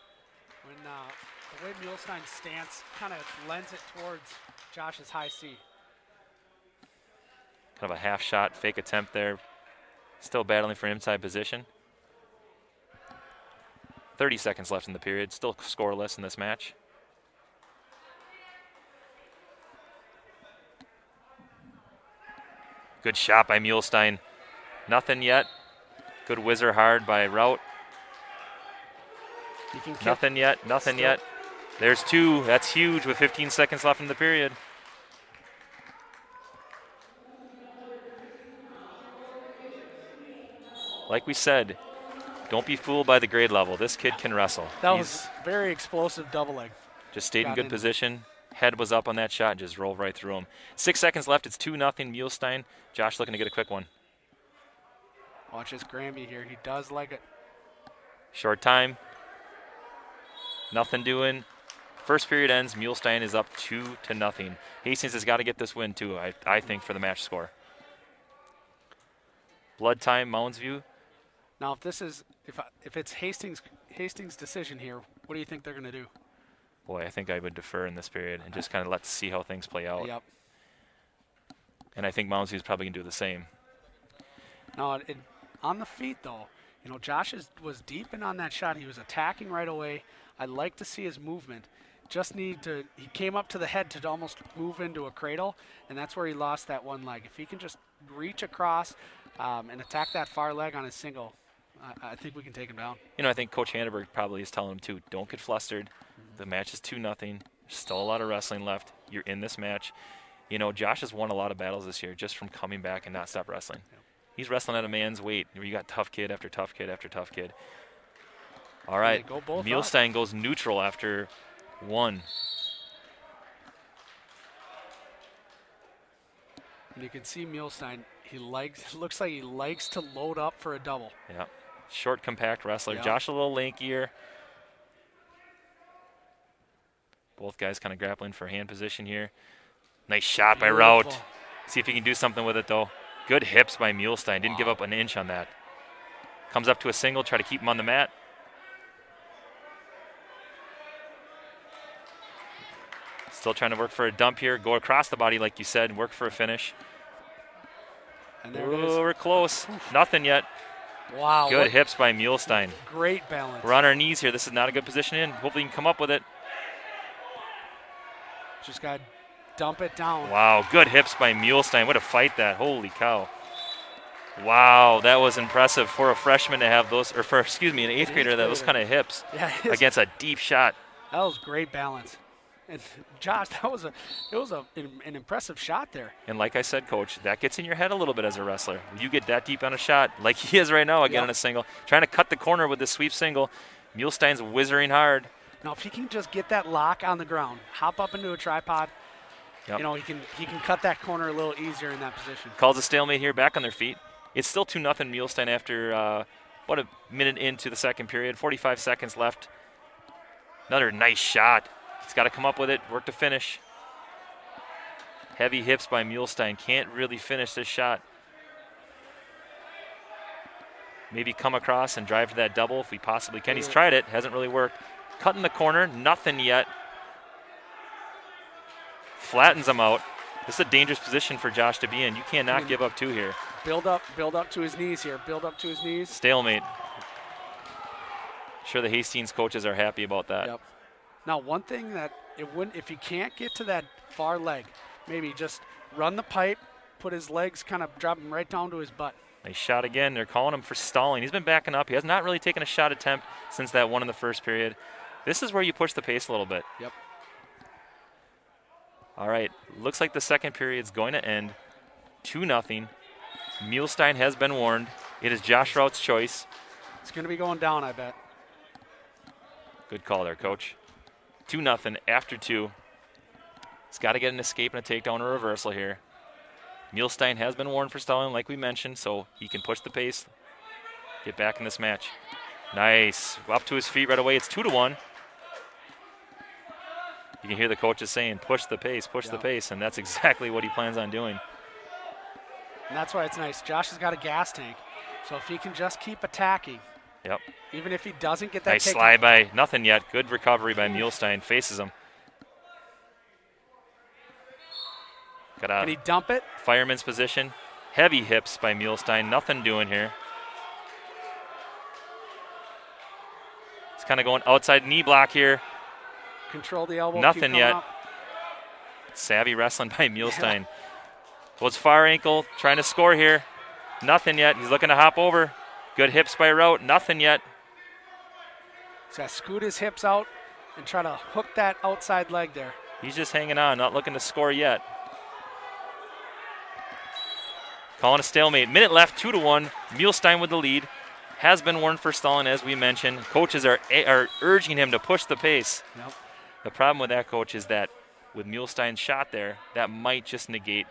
When the way Muehlstein's stance kind of lends it towards Josh's high C. Kind of a half shot, fake attempt there. Still battling for inside position. 30 seconds left in the period. Still scoreless in this match. Good shot by Muehlstein. Nothing yet. Good whizzer hard by Rout. Nothing yet. Nothing yet. There's 2. That's huge with 15 seconds left in the period. Like we said, don't be fooled by the grade level. This kid can wrestle. That was very explosive double leg. Just stayed in good position. Head was up on that shot and just rolled right through him. 6 seconds left. It's 2-0 Muehlstein. Josh looking to get a quick one. Watch this Granby here. He does like it. Short time. Nothing doing. First period ends. Muehlstein is up 2-0. Hastings has got to get this win too, I think, for the match score. Blood time, Moundsview. Now, if it's Hastings' decision here, what do you think they're going to do? Boy, I think I would defer in this period and just kind of let's see how things play out. Yep. And I think Moundsview is probably going to do the same. Now, on the feet, though, Josh was deep in on that shot. He was attacking right away. I'd like to see his movement. He came up to the head to almost move into a cradle, and that's where he lost that one leg. If he can just reach across and attack that far leg on his single, I think we can take him down. I think Coach Handenberg probably is telling him, too, don't get flustered. The match is 2-0. There's still a lot of wrestling left. You're in this match. Josh has won a lot of battles this year just from coming back and not stop wrestling. Yep. He's wrestling at a man's weight. You got tough kid after tough kid after tough kid. All right, Muehlstein goes neutral after 1. And you can see Muehlstein, looks like he likes to load up for a double. Yeah. Short, compact wrestler. Yep. Josh a little lankier. Both guys kind of grappling for hand position here. Nice shot by Rout. See if he can do something with it, though. Good hips by Muehlstein. Didn't give up an inch on that. Comes up to a single, try to keep him on the mat. Still trying to work for a dump here. Go across the body, like you said, and work for a finish. And there it is. We're close. Nothing yet. Wow. Good hips by Muehlstein. Great balance. We're on our knees here. This is not a good position in. Hopefully he can come up with it. Just got to dump it down. Wow, good hips by Muehlstein. What a fight that. Holy cow. Wow, that was impressive for a freshman to have those, or for, an eighth grader to have those kind of hips against a deep shot. That was great balance. And Josh, it was an impressive shot there. And like I said, Coach, that gets in your head a little bit as a wrestler. You get that deep on a shot, like he is right now, again on a single. Trying to cut the corner with this sweep single. Muehlstein's whizzing hard. Now, if he can just get that lock on the ground, hop up into a tripod, he can cut that corner a little easier in that position. Calls a stalemate here, back on their feet. It's still 2-0 Muehlstein after, a minute into the second period. 45 seconds left. Another nice shot. He's got to come up with it, work to finish. Heavy hips by Muehlstein. Can't really finish this shot. Maybe come across and drive to that double if we possibly can. He's tried it, hasn't really worked. Cutting the corner, nothing yet. Flattens him out. This is a dangerous position for Josh to be in. You cannot give up two here. Build up to his knees here. Build up to his knees. Stalemate. Sure the Hastings coaches are happy about that. Yep. Now, one thing that if you can't get to that far leg, maybe just run the pipe, put his legs, kind of drop him right down to his butt. Nice shot again. They're calling him for stalling. He's been backing up. He has not really taken a shot attempt since that one in the first period. This is where you push the pace a little bit. Yep. All right. Looks like the second period is going to end 2-0. Muehlstein has been warned. It is Josh Rout's choice. It's going to be going down, I bet. Good call there, Coach. 2-0 after two. He's got to get an escape and a takedown or reversal here. Muehlstein has been warned for stalling, like we mentioned, so he can push the pace, get back in this match. Nice. Up to his feet right away. It's 2-1. You can hear the coaches saying, push the pace, the pace, and that's exactly what he plans on doing. And that's why it's nice. Josh has got a gas tank, so if he can just keep attacking, yep. Even if he doesn't get that nice slide by, nothing yet. Good recovery by Muehlstein. Faces him. Can he dump it? Fireman's position. Heavy hips by Muehlstein. Nothing doing here. He's kind of going outside knee block here. Control the elbow. Nothing yet. Up. Savvy wrestling by Muehlstein. Goes far ankle. Trying to score here. Nothing yet. He's looking to hop over. Good hips by Rout. Nothing yet. He's got to scoot his hips out and try to hook that outside leg there. He's just hanging on, not looking to score yet. Calling a stalemate. Minute left, 2-1. Muehlstein with the lead. Has been warned for stalling, as we mentioned. Coaches are urging him to push the pace. Yep. The problem with that, Coach, is that with Muehlstein's shot there, that might just negate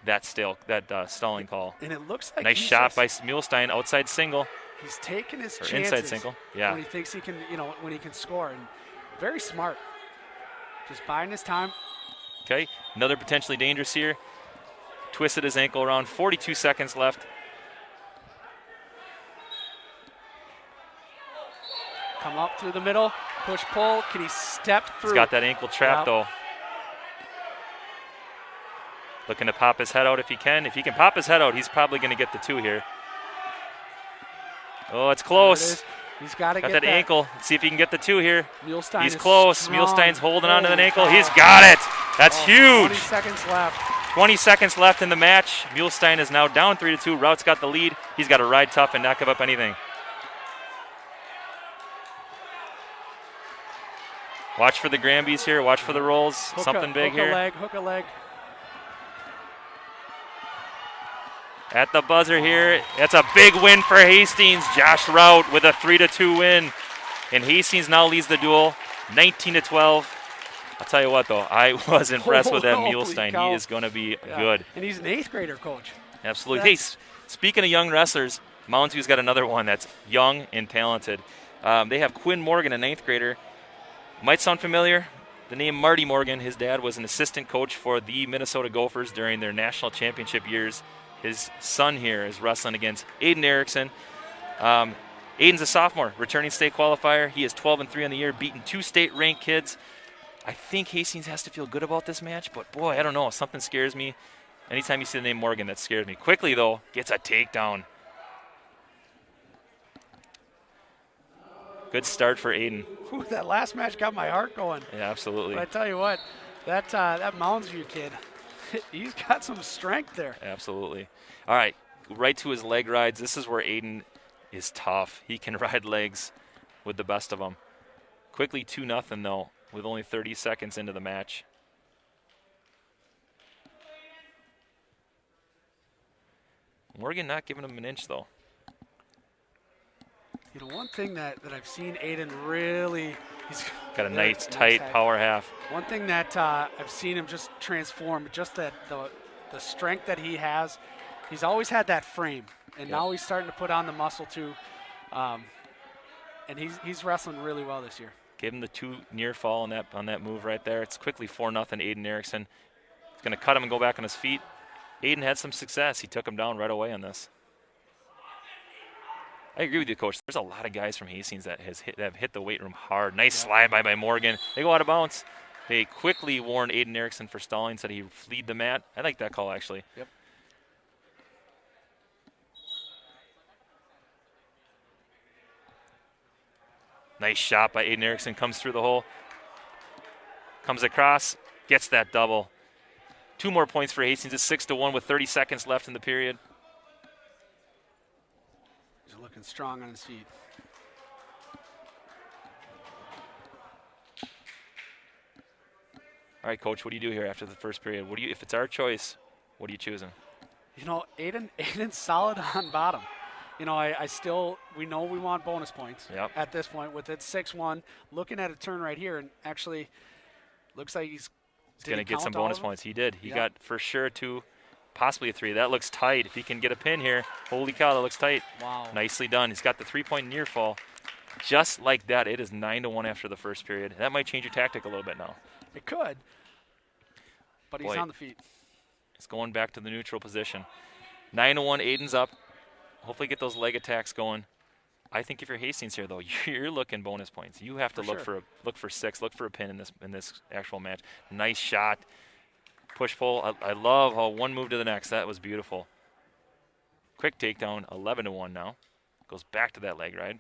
that stalling call. And it looks like nice shot by Muehlstein, outside single. He's taking his chances. Inside single, yeah. When he thinks he can, when he can score, and very smart. Just biding his time. Okay, another potentially dangerous here. Twisted his ankle around. 42 seconds left. Come up through the middle, push pull. Can he step through? He's got that ankle trapped though. Looking to pop his head out if he can. If he can pop his head out, he's probably going to get the two here. Oh, it's close. He's got to get that ankle. Let's see if he can get the two here. Muehlstein he's close. Strong. Muehlstein's holding on to the ankle. He's got it. That's huge. 20 seconds left. 20 seconds left in the match. Muehlstein is now down 3-2. Rout's got the lead. He's got to ride tough and not give up anything. Watch for the Granbys here. Watch for the rolls. Something big here. Hook a leg. At the buzzer here. That's a big win for Hastings. Josh Rout with a 3-2 win. And Hastings now leads the duel 19-12. I'll tell you what, though. I was impressed with that Muehlstein. He is going to be good. And he's an 8th grader, Coach. Absolutely. Hey, speaking of young wrestlers, Mounds View's got another one that's young and talented. They have Quinn Morgan, a 9th grader. Might sound familiar. the name Marty Morgan. His dad was an assistant coach for the Minnesota Gophers during their national championship years. His son here is wrestling against Aiden Erickson. Aiden's a sophomore, returning state qualifier. He is 12-3 on the year, beating 2 state-ranked kids. I think Hastings has to feel good about this match, but boy, I don't know. Something scares me. Anytime you see the name Morgan, that scares me. Quickly, though, gets a takedown. Good start for Aiden. Ooh, that last match got my heart going. Yeah, absolutely. But I tell you what, that Mounds View kid, he's got some strength there. Absolutely. All right, right to his leg rides. This is where Aiden is tough. He can ride legs with the best of them. Quickly 2-0, though, with only 30 seconds into the match. Morgan not giving him an inch, though. You know, one thing that I've seen Aiden really, he's got a nice, tight power half. One thing that I've seen him just transform, just that the strength that he has. He's always had that frame, and now he's starting to put on the muscle too. And he's wrestling really well this year. Gave him the 2 near fall on that move right there. It's quickly 4-0 Aiden Erickson. He's going to cut him and go back on his feet. Aiden had some success. He took him down right away on this. I agree with you, Coach. There's a lot of guys from Hastings that have hit the weight room hard. Nice slide by Morgan. They go out of bounds. They quickly warned Aiden Erickson for stalling, said he fleed the mat. I like that call, actually. Yep. Nice shot by Aiden Erickson. Comes through the hole. Comes across. Gets that double. 2 more points for Hastings. It's 6-1 with 30 seconds left in the period. He's looking strong on his feet. All right, Coach, what do you do here after the first period? If it's our choice, what are you choosing? You know, Aiden's solid on bottom. You know, we know we want bonus points at this point with it 6-1. Looking at a turn right here, and actually looks like he's going to get some bonus points. He did. He got for sure 2, possibly a 3. That looks tight. If he can get a pin here, holy cow, that looks tight. Wow. Nicely done. He's got the 3-point near fall. Just like that, it is 9-1 after the first period. That might change your tactic a little bit now. It could. But he's on the feet. He's going back to the neutral position. 9-1, Aiden's up. Hopefully get those leg attacks going. I think if you're Hastings here, though, you're looking bonus points. You have to look for 6, look for a pin in this actual match. Nice shot. Push pull. I love how one move to the next. That was beautiful. Quick takedown, 11-1 now. Goes back to that leg ride.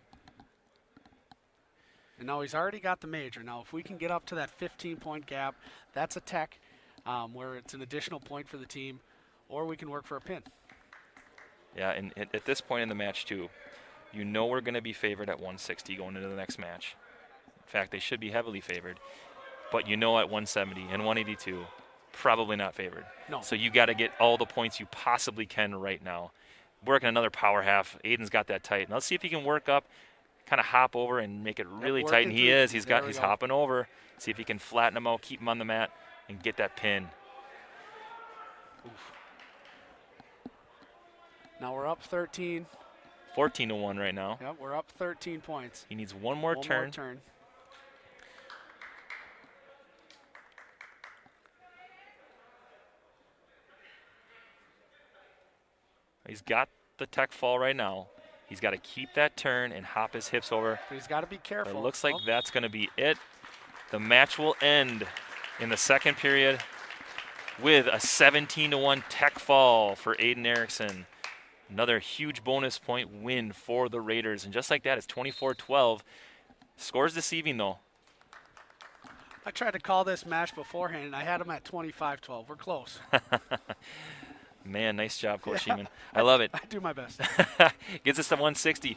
And now he's already got the major. Now if we can get up to that 15-point gap, that's a tech where it's an additional point for the team, or we can work for a pin. Yeah, and at this point in the match, too, you know we're going to be favored at 160 going into the next match. In fact, they should be heavily favored. But you know at 170 and 182, probably not favored. No. So you got to get all the points you possibly can right now. Working another power half. Aiden's got that tight. Now let's see if he can work up, kind of hop over and make it really tight. And he is. He's hopping over. See if he can flatten him out, keep him on the mat, and get that pin. Oof. Now we're up 13. 14-1 right now. Yep, we're up 13 points. He needs one more turn. He's got the tech fall right now. He's got to keep that turn and hop his hips over. But he's got to be careful. It looks like that's going to be it. The match will end in the second period with a 17-1 tech fall for Aiden Erickson. Another huge bonus point win for the Raiders. And just like that, it's 24-12. Scores deceiving, though. I tried to call this match beforehand, and I had him at 25-12. We're close. Man, nice job, Coach Sheeman. I love it. I do my best. Gets us to 160.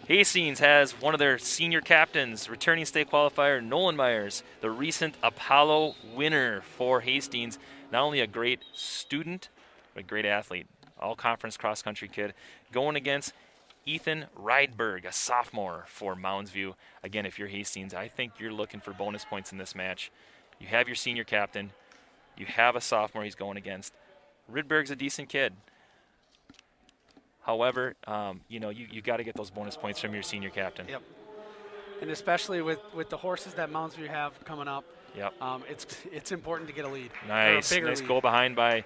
Hastings has one of their senior captains, returning state qualifier Nolan Myers, the recent Apollo winner for Hastings. Not only a great student, but a great athlete. All-conference cross-country kid. Going against Ethan Rydberg, a sophomore for Mounds View. Again, if you're Hastings, I think you're looking for bonus points in this match. You have your senior captain. You have a sophomore he's going against. Rydberg's a decent kid. However, you got to get those bonus points from your senior captain. Yep. And especially with the horses that Mounds View have coming up, Yep. It's important to get a lead. Nice. Or a bigger Nice lead. goal behind by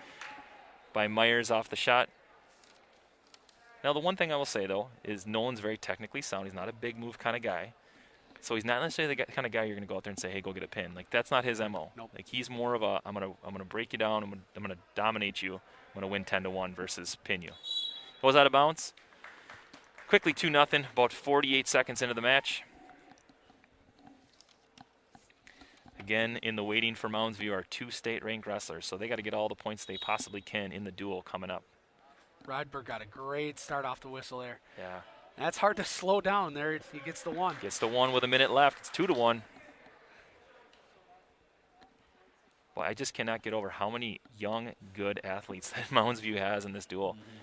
Myers off the shot. Now, the one thing I will say, though, is Nolan's very technically sound. He's not a big move kind of guy. So he's not necessarily the kind of guy you're going to go out there and say, hey, go get a pin. Like, that's not his MO. Nope. Like, he's more of a, I'm gonna break you down. I'm gonna dominate you. I'm going to win 10-1 versus pin you. Goes out of bounds. Quickly 2-0, about 48 seconds into the match. Again, in the waiting for Mounds View are 2 state-ranked wrestlers, so they got to get all the points they possibly can in the duel coming up. Rydberg got a great start off the whistle there. Yeah. That's hard to slow down there. He gets the one. Gets the one with a minute left. It's 2-1. Well, I just cannot get over how many young, good athletes that Mounds View has in this duel. Mm-hmm.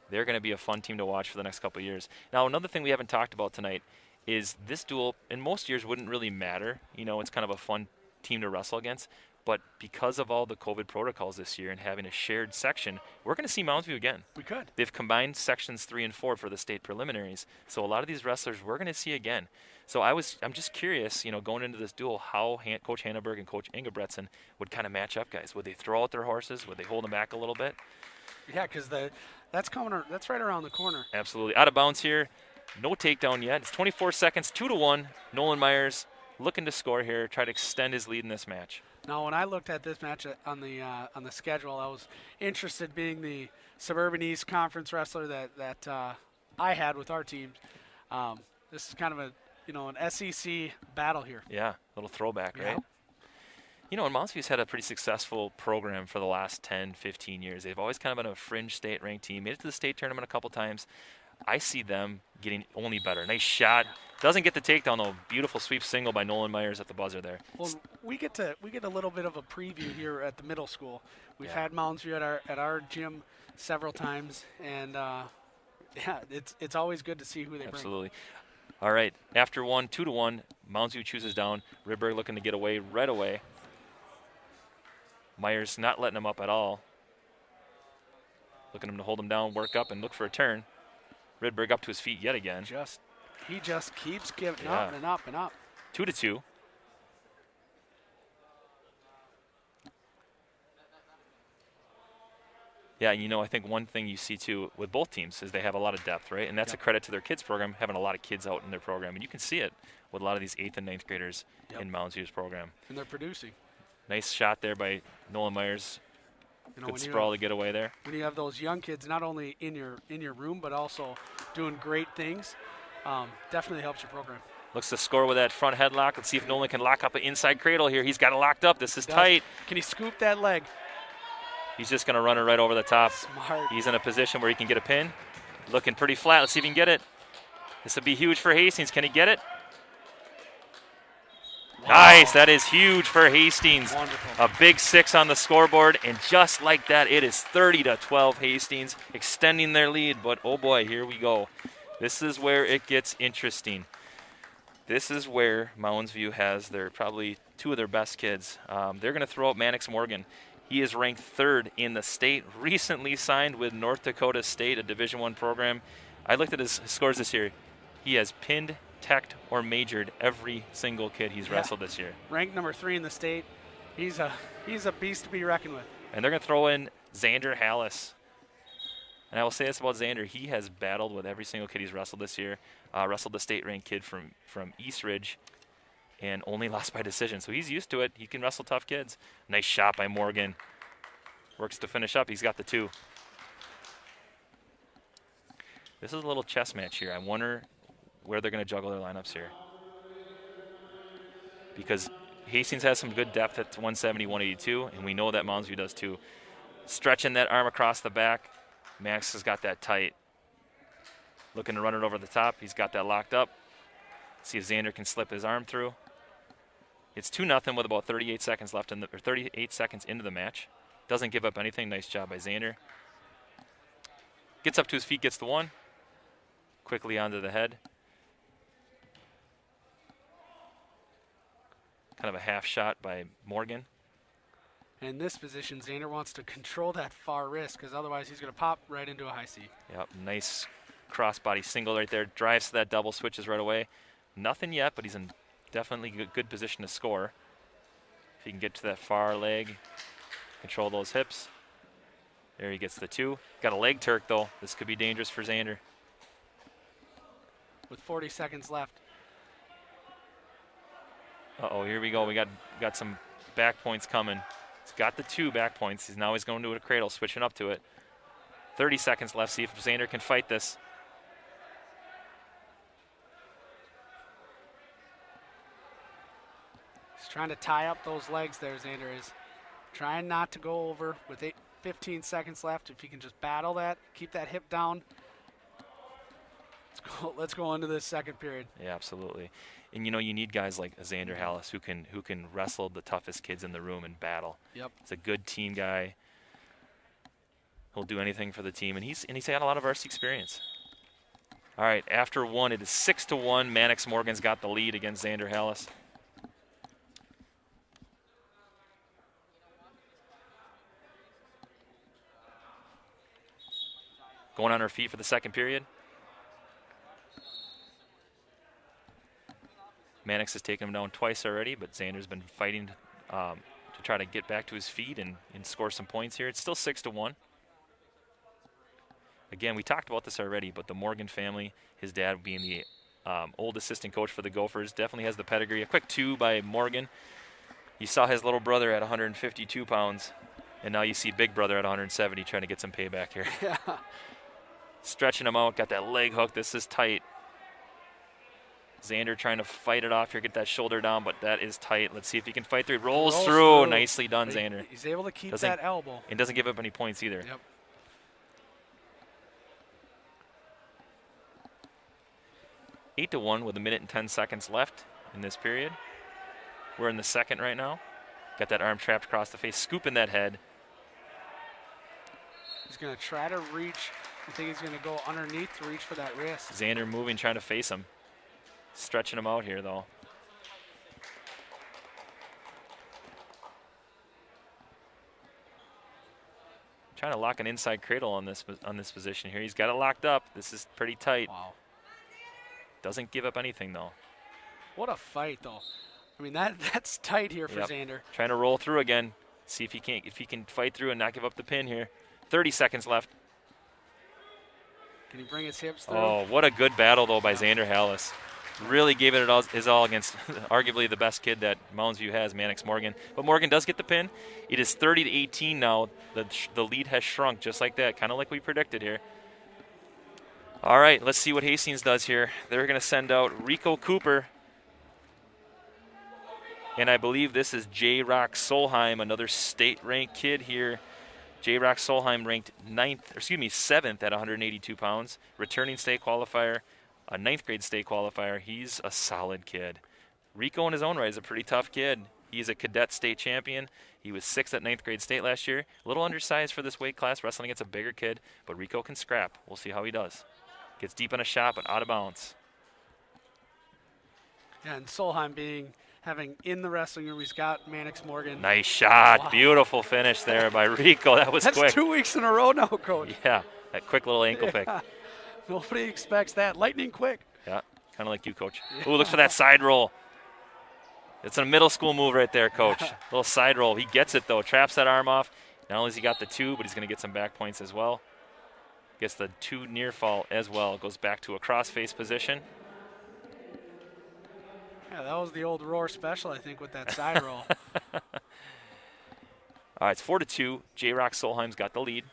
They're going to be a fun team to watch for the next couple of years. Now, another thing we haven't talked about tonight is this duel, in most years, wouldn't really matter. You know, it's kind of a fun team to wrestle against. But because of all the COVID protocols this year and having a shared section, we're going to see Mounds View again. We could. They've combined sections 3 and 4 for the state preliminaries. So a lot of these wrestlers we're going to see again. So I'm just curious, you know, going into this duel, how Coach Hanneberg and Coach Ingebretson would kind of match up guys. Would they throw out their horses? Would they hold them back a little bit? Yeah, because that's right around the corner. Absolutely. Out of bounds here. No takedown yet. It's 24 seconds, 2-1. Nolan Myers looking to score here, try to extend his lead in this match. Now, when I looked at this match on the schedule, I was interested, being the Suburban East Conference wrestler that I had with our team. This is kind of an SEC battle here. Yeah, little throwback, Yeah. right? You know, and Mounds View's had a pretty successful program for the last 10, 15 years. They've always kind of been a fringe state-ranked team. Made it to the state tournament a couple times. I see them getting only better. Nice shot. Doesn't get the takedown, though. Beautiful sweep single by Nolan Myers at the buzzer there. Well, we get a little bit of a preview here at the middle school. We've Yeah. had Mounds View at our gym several times, and yeah, it's always good to see who they Absolutely. All right, after 2-1, Mounds View chooses down. Rydberg looking to get away right away. Myers not letting him up at all. Looking him to hold him down, work up, and look for a turn. Rydberg up to his feet yet again. He just keeps giving Yeah. up and up and up. 2-2. Yeah, you know, I think one thing you see, too, with both teams is they have a lot of depth, right? And that's a credit to their kids program, having a lot of kids out in their program. And you can see it with a lot of these 8th and 9th graders in Mounds View's program. And they're producing. Nice shot there by Nolan Myers. You know, Good when sprawl to get away there. When you have those young kids not only in your room but also doing great things, definitely helps your program. Looks to score with that front headlock. Let's see if Nolan can lock up an inside cradle here. He's got it locked up. This is tight. Can he scoop that leg? He's just going to run it right over the top. Smart. He's in a position where he can get a pin. Looking pretty flat. Let's see if he can get it. This would be huge for Hastings. Can he get it? Wow. Nice. That is huge for Hastings. Wonderful. A big 6 on the scoreboard. And just like that, it is 30-12 Hastings, extending their lead. But, oh, boy, here we go. This is where it gets interesting. This is where Mounds View has probably 2 of their best kids. They're going to throw out Mannix Morgan. He is ranked 3rd in the state, recently signed with North Dakota State, a Division I program. I looked at his scores this year. He has pinned, teched, or majored every single kid he's wrestled this year. Ranked number 3 in the state. He's a beast to be reckoned with. And they're going to throw in Xander Hallis. And I will say this about Xander. He has battled with every single kid he's wrestled this year. Wrestled the state-ranked kid from East Ridge and only lost by decision. So he's used to it. He can wrestle tough kids. Nice shot by Morgan. Works to finish up. He's got the 2. This is a little chess match here. I wonder where they're going to juggle their lineups here. Because Hastings has some good depth at 170, 182, and we know that Mounds View does too. Stretching that arm across the back. Max has got that tight. Looking to run it over the top. He's got that locked up. See if Xander can slip his arm through. It's 2-0 with about 38 seconds left 38 seconds into the match. Doesn't give up anything. Nice job by Xander. Gets up to his feet, gets the 1. Quickly onto the head. Kind of a half shot by Morgan. In this position, Xander wants to control that far wrist because otherwise he's going to pop right into a high C. Yep, nice crossbody single right there. Drives to that double, switches right away. Nothing yet, but he's in definitely good position to score. If he can get to that far leg, control those hips. There he gets the 2. Got a leg Turk, though. This could be dangerous for Xander. With 40 seconds left. Uh-oh, here we go. We got some back points coming. He's got the 2 back points. He's going to a cradle, switching up to it. 30 seconds left. See if Xander can fight this. He's trying to tie up those legs there, Xander is. Trying not to go over with 15 seconds left. If he can just battle that, keep that hip down. Let's go into this second period. Yeah, absolutely. And you need guys like Xander Hallis who can wrestle the toughest kids in the room and battle. Yep. He's a good team guy. He'll do anything for the team, and he's had a lot of varsity experience. All right, after 1, it is 6-1. Mannix Morgan's got the lead against Xander Hallis. Going on her feet for the second period. Mannix has taken him down twice already, but Xander's been fighting to try to get back to his feet and score some points here. It's still 6-1. Again, we talked about this already, but the Morgan family, his dad being the old assistant coach for the Gophers, definitely has the pedigree. A quick 2 by Morgan. You saw his little brother at 152 pounds, and now you see big brother at 170 trying to get some payback here. Yeah. Stretching him out, got that leg hook. This is tight. Xander trying to fight it off here, get that shoulder down, but that is tight. Let's see if he can fight through. Rolls through. Nicely done, Xander. He's able to keep that elbow. And doesn't give up any points either. Yep. Eight to 1 with 1 minute and 10 seconds left in this period. We're in the second right now. Got that arm trapped across the face, scooping that head. He's going to try to reach. I think he's going to go underneath to reach for that wrist. Xander moving, trying to face him. Stretching him out here, though. Trying to lock an inside cradle on this position here. He's got it locked up. This is pretty tight. Wow. Doesn't give up anything, though. What a fight, though. I mean, that's tight here for Xander. Trying to roll through again. See if he can fight through and not give up the pin here. 30 seconds left. Can he bring his hips through? Oh, what a good battle, though, by Xander Hallis. Really gave it his all against arguably the best kid that Mounds View has, Mannix Morgan. But Morgan does get the pin. It is 30-18 now. The lead has shrunk just like that, kind of like we predicted here. All right, let's see what Hastings does here. They're going to send out Rico Cooper. And I believe this is J-Rock Solheim, another state-ranked kid here. J-Rock Solheim ranked 7th at 182 pounds. Returning state qualifier. A 9th grade state qualifier. He's a solid kid. Rico in his own right is a pretty tough kid. He's a cadet state champion. He was 6th at 9th grade state last year. A little undersized for this weight class, wrestling against a bigger kid, but Rico can scrap. We'll see how he does. Gets deep on a shot, but out of bounds. Yeah, and Solheim having in the wrestling room, he's got Mannix Morgan. Nice shot. Wow. Beautiful finish there by Rico. That was That's quick. 2 weeks in a row now, Coach. Yeah, that quick little ankle pick. Nobody expects that. Lightning quick. Yeah, kind of like you, Coach. Ooh, looks for that side roll. It's a middle school move right there, Coach. Little side roll. He gets it, though. Traps that arm off. Not only has he got the 2, but he's going to get some back points as well. Gets the 2 near fall as well. Goes back to a cross-face position. Yeah, that was the old Roar special, I think, with that side roll. All right, it's 4-2. J-Rock Solheim's got the lead.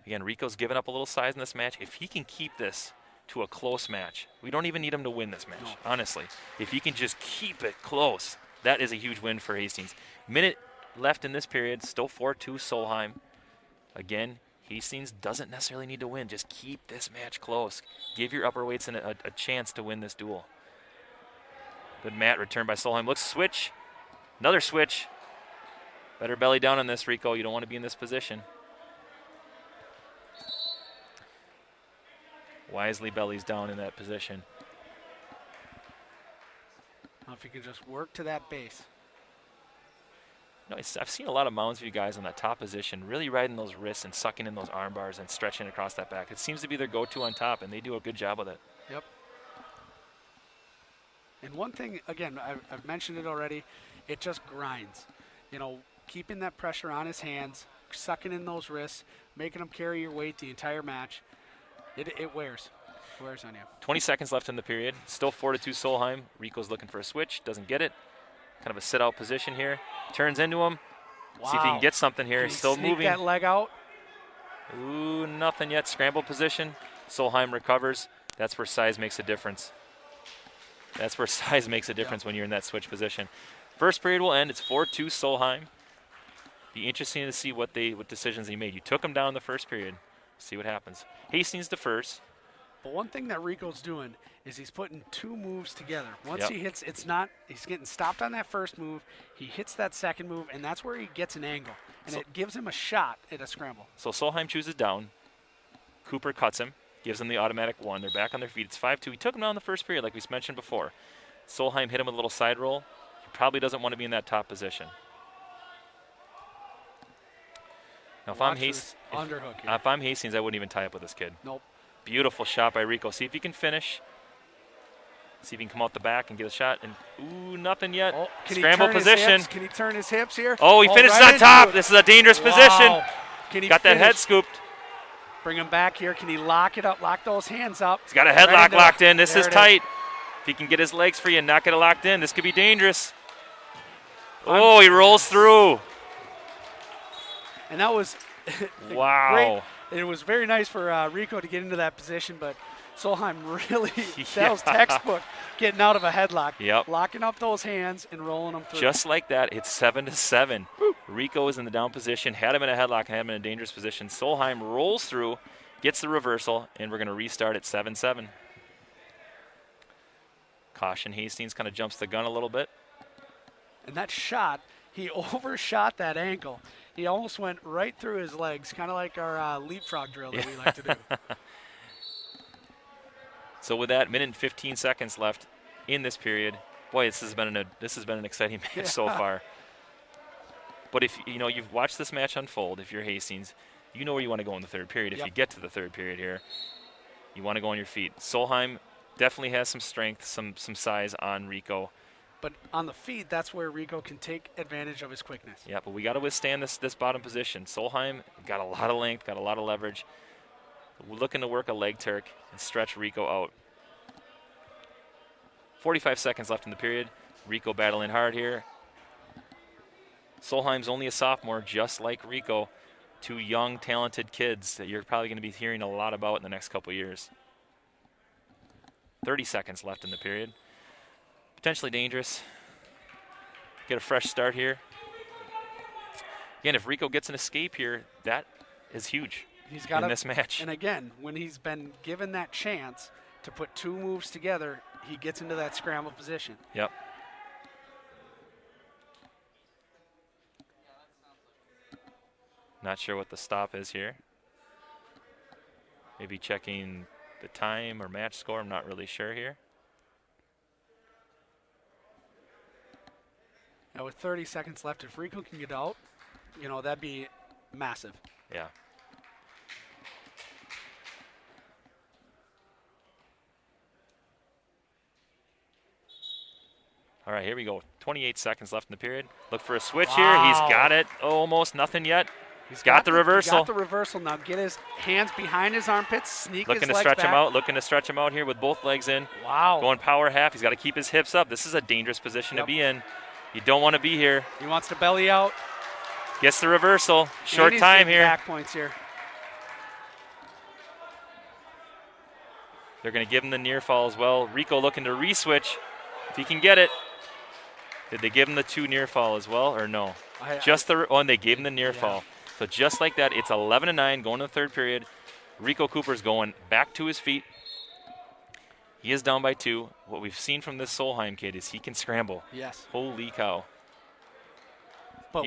Again, Rico's given up a little size in this match. If he can keep this to a close match, we don't even need him to win this match, honestly. If he can just keep it close, that is a huge win for Hastings. Minute left in this period, still 4-2 Solheim. Again, Hastings doesn't necessarily need to win. Just keep this match close. Give your upper weights a chance to win this duel. Good mat return by Solheim. Looks switch. Another switch. Better belly down on this, Rico. You don't want to be in this position. Wisely bellies down in that position. Now if you can just work to that base. No, I've seen a lot of Mounds View guys on that top position really riding those wrists and sucking in those arm bars and stretching across that back. It seems to be their go-to on top, and they do a good job with it. Yep. And one thing, again, I've mentioned it already, it just grinds. You know, keeping that pressure on his hands, sucking in those wrists, making him carry your weight the entire match. It wears. It wears on you. 20 seconds left in the period. Still 4-2 Solheim. Rico's looking for a switch. Doesn't get it. Kind of a sit-out position here. Turns into him. Wow. See if he can get something here. Can he Still sneak moving. that leg out? Ooh, nothing yet. Scramble position. Solheim recovers. That's where size makes a difference. That's where size makes a difference when you're in that switch position. First period will end. It's 4-2 Solheim. Be interesting to see what decisions he made. You took him down in the first period. See what happens. Hastings defers. But one thing that Rico's doing is he's putting two moves together. Once he hits, he's getting stopped on that first move. He hits that second move, and that's where he gets an angle. And it gives him a shot at a scramble. So Solheim chooses down. Cooper cuts him, gives him the automatic one. They're back on their feet. It's 5-2. He took him down in the first period, like we mentioned before. Solheim hit him with a little side roll. He probably doesn't want to be in that top position. Now, if I'm Hastings, I wouldn't even tie up with this kid. Nope. Beautiful shot by Rico. See if he can finish. See if he can come out the back and get a shot. And ooh, nothing yet. Oh, Scramble position. Can he turn his hips here? Oh, he finishes on top. This is a dangerous position. Can he got that head scooped. Bring him back here. Can he lock it up? Lock those hands up. He's got a headlock locked in. This is tight. If he can get his legs free and not get it locked in, this could be dangerous. Oh, he rolls through. And that was wow. Great. It was very nice for Rico to get into that position, but Solheim really, that was textbook, getting out of a headlock, locking up those hands and rolling them through. Just like that, it's 7-7. Rico is in the down position, had him in a headlock, had him in a dangerous position. Solheim rolls through, gets the reversal, and we're going to restart at 7-7. Caution, Hastings kind of jumps the gun a little bit. And that shot, he overshot that ankle. He almost went right through his legs, kind of like our leapfrog drill that we like to do. So with that, minute and 15 seconds left in this period, boy, this has been an exciting match so far. But if you've watched this match unfold, if you're Hastings, you know where you want to go in the third period. If you get to the third period here, you want to go on your feet. Solheim definitely has some strength, some size on Rico. But on the feet, that's where Rico can take advantage of his quickness. Yeah, but we got to withstand this bottom position. Solheim got a lot of length, got a lot of leverage. We're looking to work a leg turk and stretch Rico out. 45 seconds left in the period. Rico battling hard here. Solheim's only a sophomore, just like Rico. Two young, talented kids that you're probably going to be hearing a lot about in the next couple years. 30 seconds left in the period. Potentially dangerous. Get a fresh start here. Again, if Rico gets an escape here, that is huge in this match. And again, when he's been given that chance to put two moves together, he gets into that scramble position. Yep. Not sure what the stop is here. Maybe checking the time or match score. I'm not really sure here. Now with 30 seconds left, if Rico can get out, that'd be massive. Yeah. All right, here we go. 28 seconds left in the period. Look for a switch here. He's got it. Almost nothing yet. He's got the reversal. Got the reversal. Now get his hands behind his armpits, sneak his legs back. Looking to stretch him out here with both legs in. Wow. Going power half. He's got to keep his hips up. This is a dangerous position to be in. You don't want to be here. He wants to belly out. Gets the reversal. Short time here. Back points here. They're going to give him the near fall as well. Rico looking to re-switch if he can get it. Did they give him the two near fall as well or no? And they gave him the near fall. So just like that, it's 11-9 going to the third period. Rico Cooper's going back to his feet. He is down by 2. What we've seen from this Solheim kid is he can scramble. Yes. Holy cow. But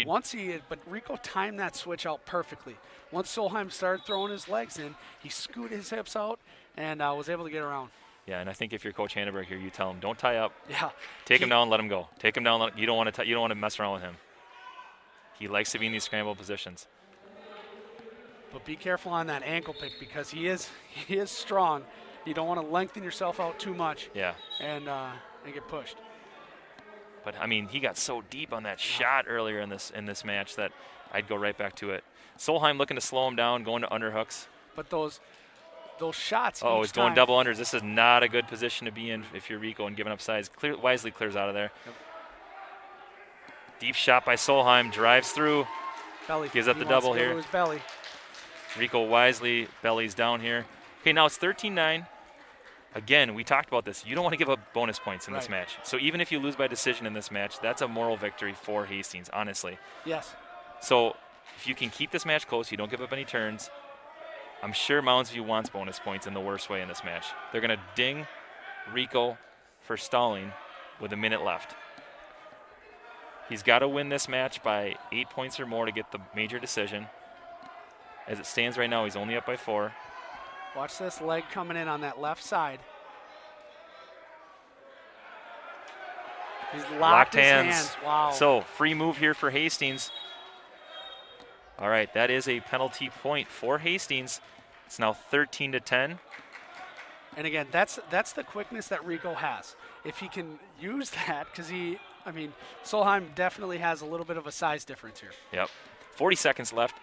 Rico timed that switch out perfectly. Once Solheim started throwing his legs in, he scooted his hips out and was able to get around. Yeah, and I think if you're Coach Hanneberg here, you tell him, don't tie up. Yeah. Take him down, let him go. Take him down. You don't want to mess around with him. He likes to be in these scramble positions. But be careful on that ankle pick because he is strong, You don't want to lengthen yourself out too much. Yeah. And get pushed. But I mean, he got so deep on that shot earlier in this match that I'd go right back to it. Solheim looking to slow him down, going to underhooks. But those shots. Oh, he's going double unders. This is not a good position to be in if you're Rico and giving up size. Wisely clears out of there. Yep. Deep shot by Solheim, drives through, Belly. gives up the double here. His belly. Rico wisely bellies down here. Okay, now it's 13-9. Again, we talked about this. You don't want to give up bonus points in this match. So even if you lose by decision in this match, that's a moral victory for Hastings, honestly. Yes. So if you can keep this match close, you don't give up any turns, I'm sure Mounds View wants bonus points in the worst way in this match. They're going to ding Rico for stalling with a minute left. He's got to win this match by 8 points or more to get the major decision. As it stands right now, he's only up by 4. Watch this leg coming in on that left side. He's locked his hands. Wow. So, free move here for Hastings. All right, that is a penalty point for Hastings. It's now 13-10. And again, that's the quickness that Rico has. If he can use that, because Solheim definitely has a little bit of a size difference here. Yep. 40 seconds left.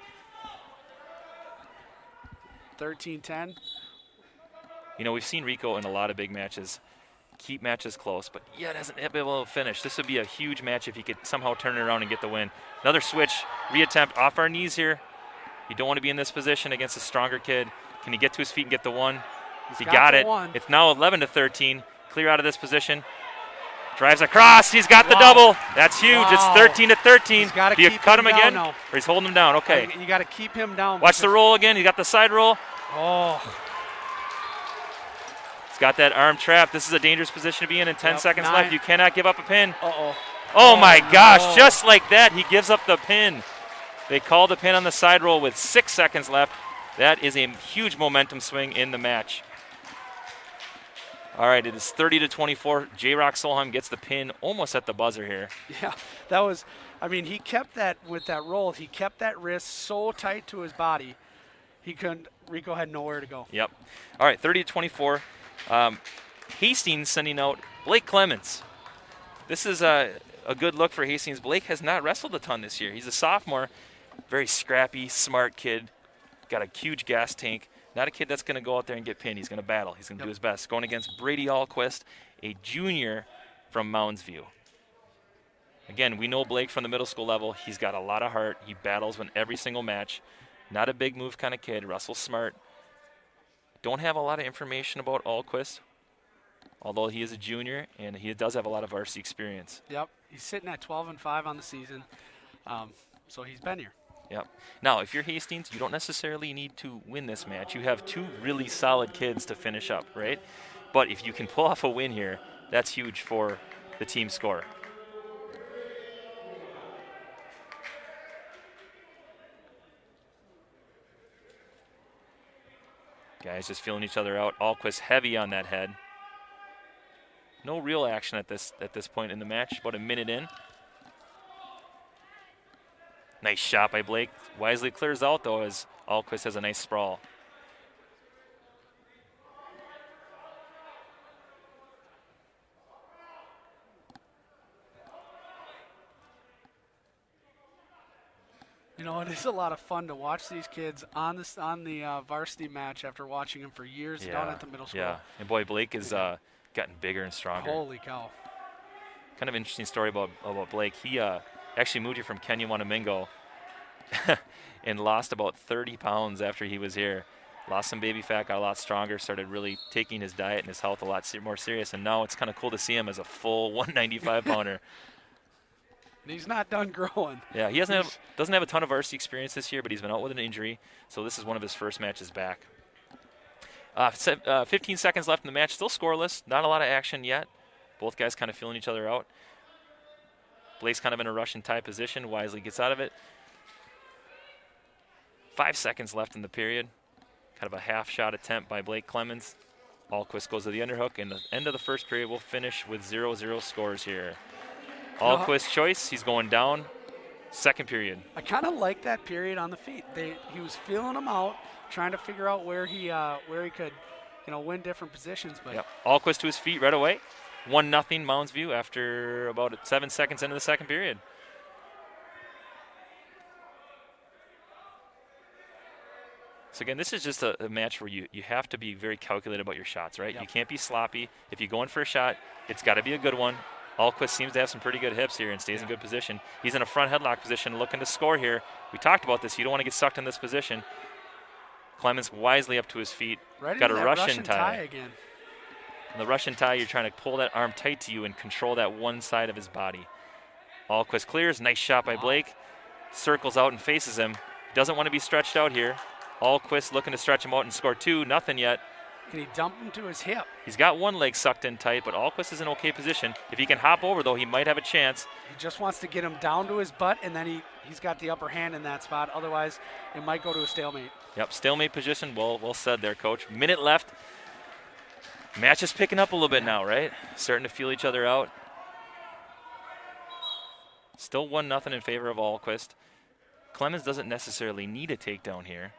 13-10. You know, we've seen Rico in a lot of big matches keep matches close, but yet hasn't been able to finish. This would be a huge match if he could somehow turn it around and get the win. Another switch, reattempt off our knees here. You don't want to be in this position against a stronger kid. Can he get to his feet and get the one? He got it. One. It's now 11-13. Clear out of this position. Drives across. He's got the double. That's huge. Wow. It's 13-13. Do you cut him again? Now. Or he's holding him down? Okay. You got to keep him down. Watch the roll again. He got the side roll. Oh. He's got that arm trap. This is a dangerous position to be in. 10 seconds 9. left. You cannot give up a pin. Uh-oh. Oh, my gosh. No. Just like that, he gives up the pin. They called the pin on the side roll with 6 seconds left. That is a huge momentum swing in the match. All right, it is 30-24. J-Rock Solheim gets the pin almost at the buzzer here. Yeah, that was, he kept that with that roll. He kept that wrist so tight to his body. Rico had nowhere to go. Yep. All right, 30-24. Hastings sending out Blake Clemens. This is a good look for Hastings. Blake has not wrestled a ton this year. He's a sophomore, very scrappy, smart kid. Got a huge gas tank. Not a kid that's going to go out there and get pinned. He's going to battle. He's going to do his best. Going against Brady Alquist, a junior from Mounds View. Again, we know Blake from the middle school level. He's got a lot of heart. He battles in every single match. Not a big move kind of kid. Wrestles smart. Don't have a lot of information about Alquist, although he is a junior, and he does have a lot of varsity experience. Yep. He's sitting at 12-5 on the season, so he's been here. Yep. Now, if you're Hastings, you don't necessarily need to win this match. You have 2 really solid kids to finish up, right? But if you can pull off a win here, that's huge for the team score. Guys just feeling each other out. Alquist heavy on that head. No real action at this point in the match. About a minute in. Nice shot by Blake. Wisely clears out, though, as Alquist has a nice sprawl. It is a lot of fun to watch these kids on the varsity match after watching them for years down at the middle school. Yeah, and boy, Blake has gotten bigger and stronger. Holy cow. Kind of interesting story about Blake. He actually moved here from Kenya, Wanamingo, and lost about 30 pounds after he was here. Lost some baby fat, got a lot stronger, started really taking his diet and his health a lot more serious, and now it's kind of cool to see him as a full 195-pounder. And he's not done growing. Yeah, he doesn't have a ton of varsity experience this year, but he's been out with an injury, so this is one of his first matches back. 15 seconds left in the match, still scoreless, not a lot of action yet. Both guys kind of feeling each other out. Blake's kind of in a Russian tie position. Wisely gets out of it. 5 seconds left in the period. Kind of a half-shot attempt by Blake Clemens. Alquist goes to the underhook, and the end of the first period will finish with 0-0 scores here. Alquist choice, he's going down. Second period. I kind of like that period on the feet. He was feeling them out, trying to figure out where he could win different positions. But yep. Alquist to his feet right away. 1-0 Mounds View after about 7 seconds into the second period. So again, this is just a match where you have to be very calculated about your shots, right? Yep. You can't be sloppy. If you go in for a shot, it's got to be a good one. Alquist seems to have some pretty good hips here and stays in good position. He's in a front headlock position looking to score here. We talked about this. You don't want to get sucked in this position. Clemens wisely up to his feet. Right got a into that Russian tie again. And the Russian tie, you're trying to pull that arm tight to you and control that one side of his body. Alquist clears. Nice shot by Blake. Circles out and faces him. Doesn't want to be stretched out here. Alquist looking to stretch him out and score 2. Nothing yet. Can he dump him to his hip? He's got one leg sucked in tight, but Alquist is in okay position. If he can hop over, though, he might have a chance. He just wants to get him down to his butt, and then he's got the upper hand in that spot. Otherwise, it might go to a stalemate. Yep, stalemate position. Well said there, Coach. Minute left. Match is picking up a little bit now, right? Starting to feel each other out. Still 1-0 in favor of Alquist. Clemens doesn't necessarily need a takedown here.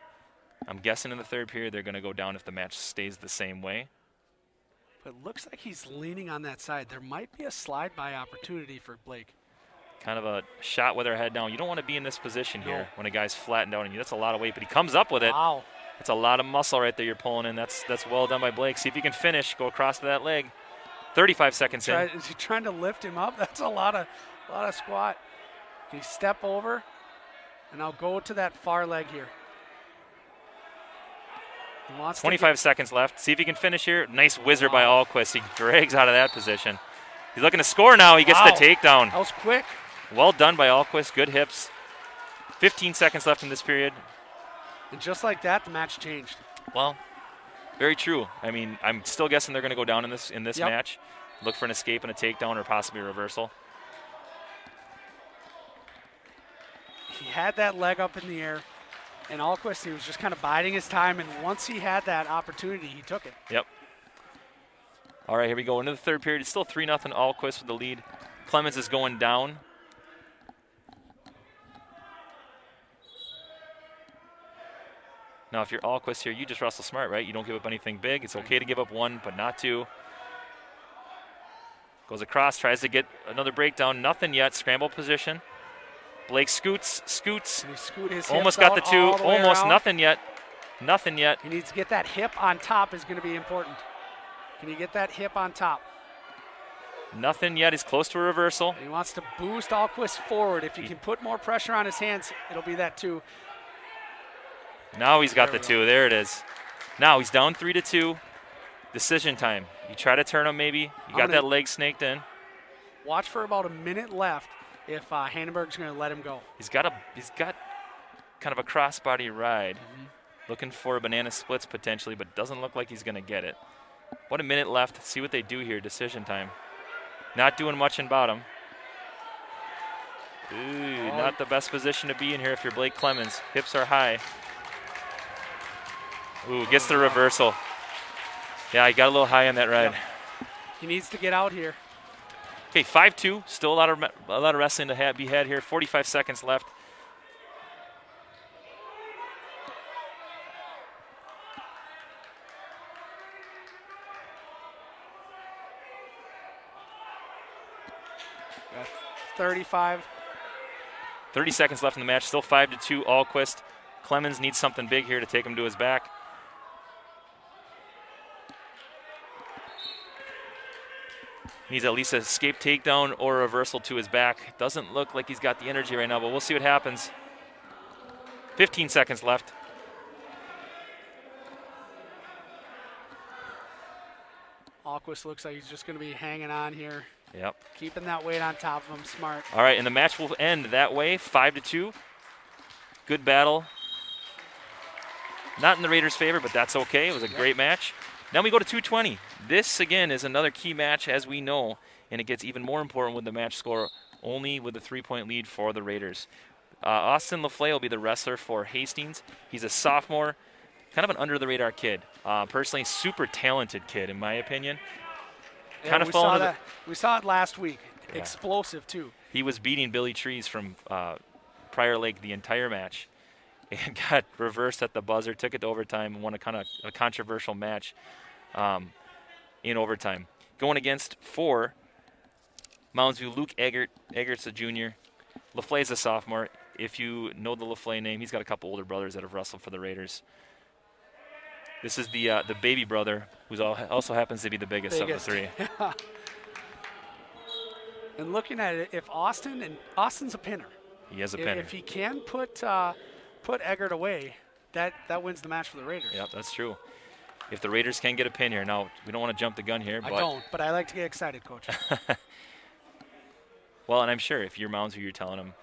I'm guessing in the third period they're going to go down if the match stays the same way. But it looks like he's leaning on that side. There might be a slide-by opportunity for Blake. Kind of a shot with our head down. You don't want to be in this position here when a guy's flattened down on you. That's a lot of weight, but he comes up with it. Wow. That's a lot of muscle right there you're pulling in. That's well done by Blake. See if you can finish. Go across to that leg. 35 seconds in. Is he trying to lift him up? That's a lot of squat. Can he step over? And I'll go to that far leg here. 25 seconds left. See if he can finish here. Nice whizzer by Alquist. He drags out of that position. He's looking to score now. He gets the takedown. That was quick. Well done by Alquist. Good hips. 15 seconds left in this period. And just like that, the match changed. Well, very true. I mean, I'm still guessing they're going to go down in this match. Look for an escape and a takedown or possibly a reversal. He had that leg up in the air. And Alquist, he was just kind of biding his time, and once he had that opportunity, he took it. Yep. All right, here we go into the third period. It's still 3-0 Alquist with the lead. Clemens is going down. Now, if you're Alquist here, you just wrestle smart, right? You don't give up anything big. It's okay to give up 1, but not 2. Goes across, tries to get another breakdown. Nothing yet. Scramble position. Blake scoots. Can he scoot his Almost hips got the out 2. all the way Almost around? nothing yet. Nothing yet. He needs to get that hip on top is going to be important. Can he get that hip on top? Nothing yet. He's close to a reversal. He wants to boost Alquist forward. If you can put more pressure on his hands, it'll be that 2. Now he's got the 2. There it is. Now he's down 3-2. Decision time. You try to turn him maybe. You got that leg snaked in. Watch for about a minute left if Hannenberg's going to let him go. He's got kind of a crossbody ride. Looking for banana splits potentially, but doesn't look like he's going to get it. What a minute left. See what they do here. Decision time. Not doing much in bottom. Ooh, not the best position to be in here if you're Blake Clemens. Hips are high. Ooh, gets the reversal. Yeah, he got a little high on that ride. Yep. He needs to get out here. Okay, 5-2. Still a lot of wrestling to be had here. 45 seconds left. Got 35. 30 seconds left in the match. Still 5-2. Alquist. Clemens needs something big here to take him to his back. Needs at least an escape takedown or a reversal to his back. Doesn't look like he's got the energy right now, but we'll see what happens. 15 seconds left. Alquist looks like he's just going to be hanging on here. Yep. Keeping that weight on top of him. Smart. All right, and the match will end that way, 5-2. Good battle. Not in the Raiders' favor, but that's okay. It was a great match. Now we go to 220. This, again, is another key match, as we know, and it gets even more important with the match score only with a 3-point lead for the Raiders. Austin LaFleur will be the wrestler for Hastings. He's a sophomore, kind of an under-the-radar kid. Personally, super talented kid, in my opinion. Yeah, we saw it last week. Yeah. Explosive, too. He was beating Billy Trees from Prior Lake the entire match and got reversed at the buzzer, took it to overtime, and won a kind of a controversial match. in overtime. Going against for Mounds View, Luke Eggert. Eggert's a junior. LaFle's a sophomore. If you know the LaFle name, he's got a couple older brothers that have wrestled for the Raiders. This is the baby brother, who also happens to be the biggest of the three. And looking at it, if Austin's a pinner. He has a pinner. If he can put Eggert away, that wins the match for the Raiders. Yep, that's true. If the Raiders can get a pin here, now we don't want to jump the gun here. I don't, but I like to get excited, Coach. Well, and I'm sure if you're Mounds View, you're telling him,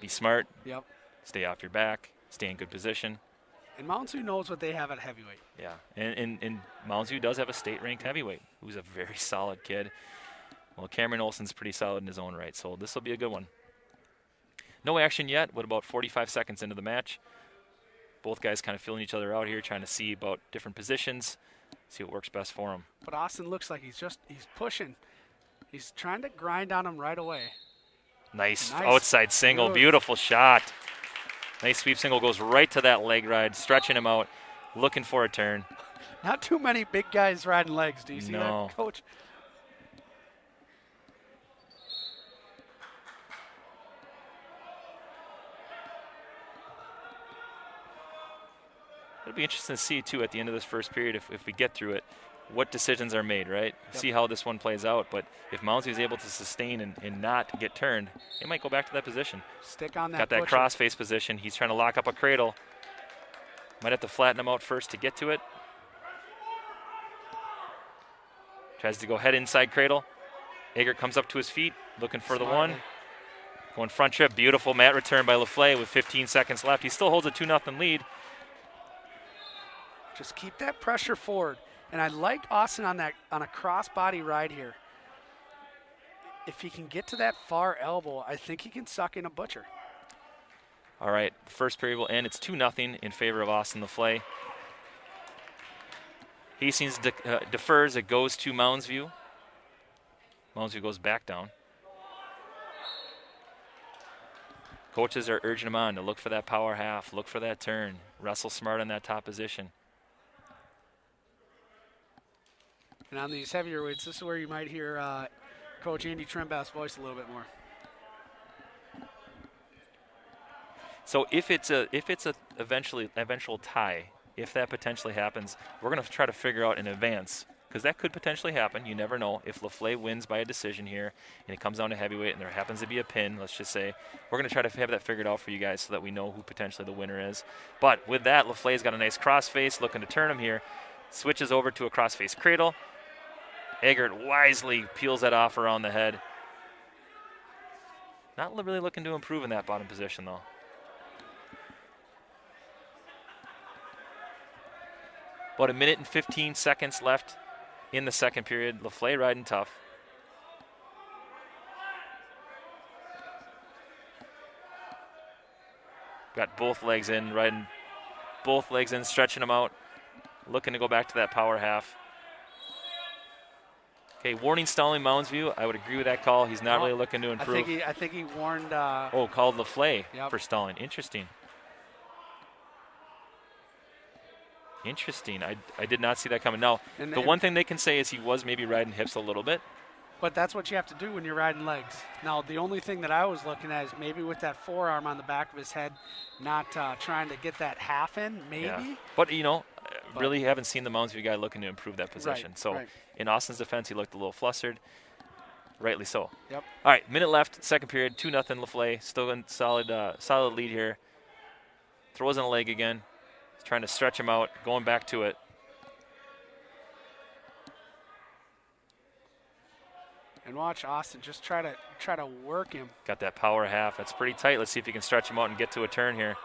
be smart. Yep. Stay off your back. Stay in good position. And Mounds View knows what they have at heavyweight. Yeah, and Mounds View does have a state-ranked heavyweight who's a very solid kid. Well, Cameron Olson's pretty solid in his own right, so this will be a good one. No action yet. What about 45 seconds into the match? Both guys kind of feeling each other out here, trying to see about different positions, see what works best for them. But Austin looks like he's pushing. He's trying to grind on him right away. Nice outside single, beautiful shot. Nice sweep single, goes right to that leg ride, stretching him out, looking for a turn. Not too many big guys riding legs. Do you see that, Coach? It'll be interesting to see, too, at the end of this first period, if we get through it, what decisions are made, right? Yep. See how this one plays out. But if Moundsview is able to sustain and not get turned, they might go back to that position. Stick on that. Got that cross-face position. He's trying to lock up a cradle. Might have to flatten him out first to get to it. Tries to go head inside cradle. Eggert comes up to his feet, looking for the one. Going front trip. Beautiful mat return by LaFle with 15 seconds left. He still holds a 2-0 lead. Just keep that pressure forward. And I like Austin on a cross-body ride here. If he can get to that far elbow, I think he can suck in a butcher. All right, first period will end. It's 2-0 in favor of Austin LaFle. Hastings defers. It goes to Moundsview. Moundsview goes back down. Coaches are urging him on to look for that power half, look for that turn, wrestle smart on that top position. And on these heavier weights, this is where you might hear Coach Andy Trimbath's voice a little bit more. So if it's a eventual tie, if that potentially happens, we're going to try to figure out in advance, because that could potentially happen. You never know. If LaFle wins by a decision here and it comes down to heavyweight and there happens to be a pin, let's just say, we're going to try to have that figured out for you guys so that we know who potentially the winner is. But with that, LaFle's got a nice crossface, looking to turn him here. Switches over to a crossface cradle. Eggert wisely peels that off around the head. Not really looking to improve in that bottom position, though. About 1 minute and 15 seconds left in the second period. LaFle riding tough. Got both legs in, riding both legs in, stretching them out. Looking to go back to that power half. Okay, warning stalling Moundsview. I would agree with that call. He's not really looking to improve. I think he warned. Called LaFle for stalling. Interesting. Interesting. I did not see that coming. Now, the one thing they can say is he was maybe riding hips a little bit. But that's what you have to do when you're riding legs. Now, the only thing that I was looking at is maybe with that forearm on the back of his head, not trying to get that half in, maybe. Yeah. But, really haven't seen the Moundsview guy looking to improve that position. In Austin's defense, he looked a little flustered. Rightly so. Yep. All right, minute left, second period, 2-0 LaFle. Still in solid lead here. Throws in a leg again. He's trying to stretch him out, going back to it. And watch Austin just try to work him. Got that power half. That's pretty tight. Let's see if he can stretch him out and get to a turn here.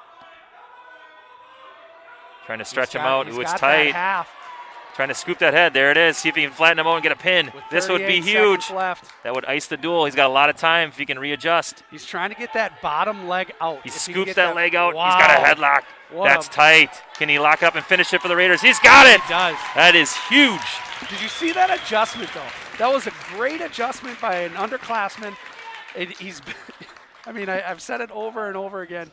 Trying to stretch him out. Ooh, it's tight. Trying to scoop that head. There it is. See if he can flatten him out and get a pin. This would be huge. Left. That would ice the duel. He's got a lot of time if he can readjust. He's trying to get that bottom leg out. He scoops that leg out. Wow. He's got a headlock. That's tight. Can he lock up and finish it for the Raiders? He's got it. He does. That is huge. Did you see that adjustment, though? That was a great adjustment by an underclassman. I've said it over and over again.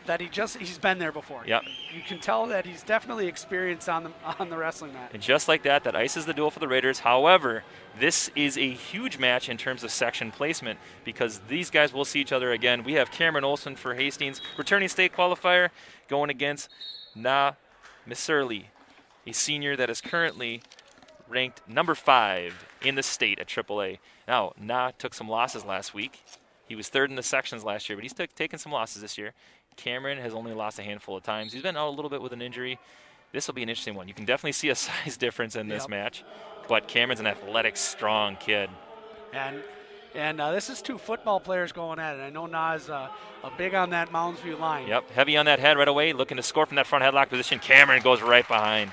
that he's been there before. Yep. You can tell that he's definitely experienced on the wrestling mat. And just like that ices the duel for the Raiders. However, this is a huge match in terms of section placement because these guys will see each other again. We have Cameron Olson for Hastings, returning state qualifier, going against Na Miserly, a senior that is currently ranked number 5 in the state at AAA. Now, Na took some losses last week. He was 3rd in the sections last year, but he's taken some losses this year. Cameron has only lost a handful of times. He's been out a little bit with an injury. This will be an interesting one. You can definitely see a size difference in this match, but Cameron's an athletic, strong kid. And this is 2 football players going at it. I know Na's big on that Mounds View line. Yep, heavy on that head right away, looking to score from that front headlock position. Cameron goes right behind.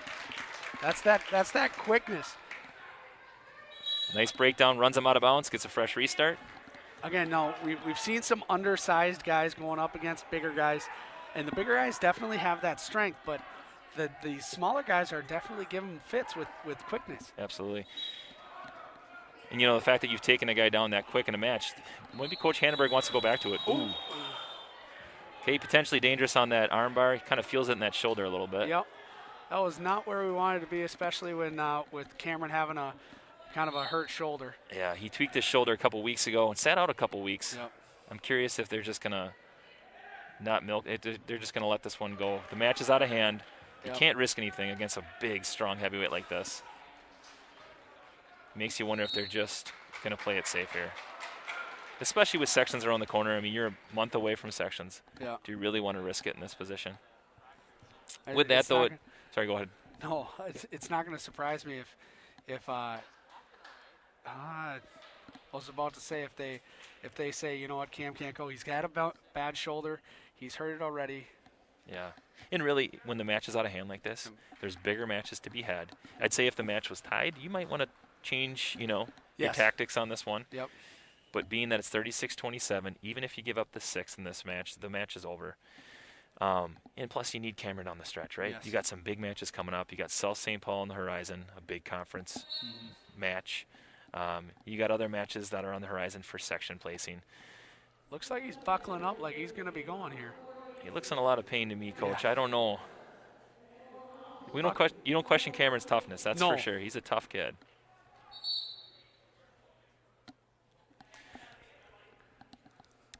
That's that quickness. Nice breakdown, runs him out of bounds, gets a fresh restart. Again, no, we've seen some undersized guys going up against bigger guys, and the bigger guys definitely have that strength, but the smaller guys are definitely giving fits with quickness. Absolutely. And, the fact that you've taken a guy down that quick in a match, maybe Coach Hannenberg wants to go back to it. Ooh. Okay, potentially dangerous on that arm bar. He kind of feels it in that shoulder a little bit. Yep. That was not where we wanted to be, especially when with Cameron having a kind of a hurt shoulder. Yeah, he tweaked his shoulder a couple weeks ago and sat out a couple weeks. Yep. I'm curious if they're just going to not milk it. They're just going to let this one go. The match is out of hand. You can't risk anything against a big, strong heavyweight like this. Makes you wonder if they're just going to play it safe here. Especially with sections around the corner. I mean, you're a month away from sections. Yeah. Do you really want to risk it in this position? With that, though, sorry, go ahead. No, it's not going to surprise me if I was about to say if they say, you know what, Cam can't go. He's got a bad shoulder. He's hurt it already. Yeah. And really, when the match is out of hand like this, there's bigger matches to be had. I'd say if the match was tied, you might want to change, your tactics on this one. Yep. But being that it's 36-27, even if you give up the 6 in this match, the match is over. And plus, you need Cameron on the stretch, right? Yes. You got some big matches coming up. You got South St. Paul on the horizon, a big conference match. You got other matches that are on the horizon for section placing. Looks like he's buckling up like he's going to be going here. He looks in a lot of pain to me, Coach. Yeah. I don't know. You don't question Cameron's toughness, that's for sure. He's a tough kid.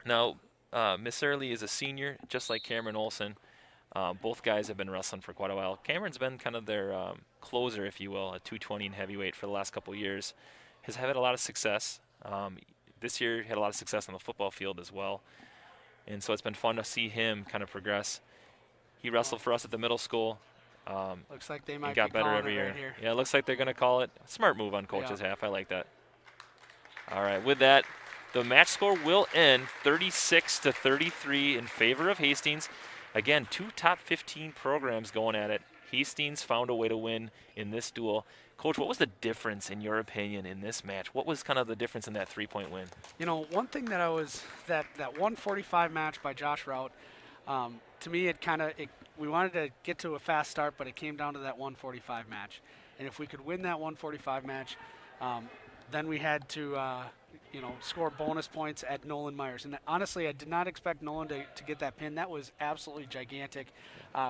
Now, Miss Early is a senior, just like Cameron Olson. Both guys have been wrestling for quite a while. Cameron's been kind of their closer, if you will, at 220 in heavyweight for the last couple of years. Has had a lot of success. This year, he had a lot of success on the football field as well. And so it's been fun to see him kind of progress. He wrestled for us at the middle school. Looks like they might got be better every it year. Right here. Yeah, it looks like they're going to call it. Smart move on Coach's half. I like that. All right, with that, the match score will end 36-33 in favor of Hastings. Again, 2 top 15 programs going at it. Hastings found a way to win in this duel. Coach, what was the difference, in your opinion, in this match? What was kind of the difference in that 3-point win? One thing that that 145 match by Josh Rout, to me, we wanted to get to a fast start, but it came down to that 145 match. And if we could win that 145 match, then we had to, score bonus points at Nolan Myers. And honestly, I did not expect Nolan to get that pin. That was absolutely gigantic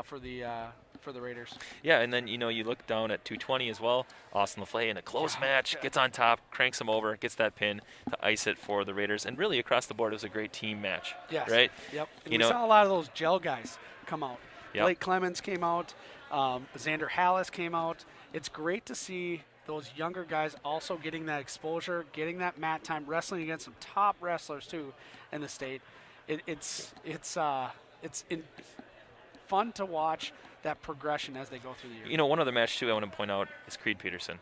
for the Raiders. Yeah, and then, you look down at 220 as well. Austin LaFleur in a close match, gets on top, cranks him over, gets that pin to ice it for the Raiders. And really, across the board, it was a great team match. Yes. Right? Yep. And we saw a lot of those gel guys come out. Yep. Blake Clemens came out. Xander Hallis came out. It's great to see those younger guys also getting that exposure, getting that mat time, wrestling against some top wrestlers too in the state. It's fun to watch that progression as they go through the year. One other match too I want to point out is Creed Peterson.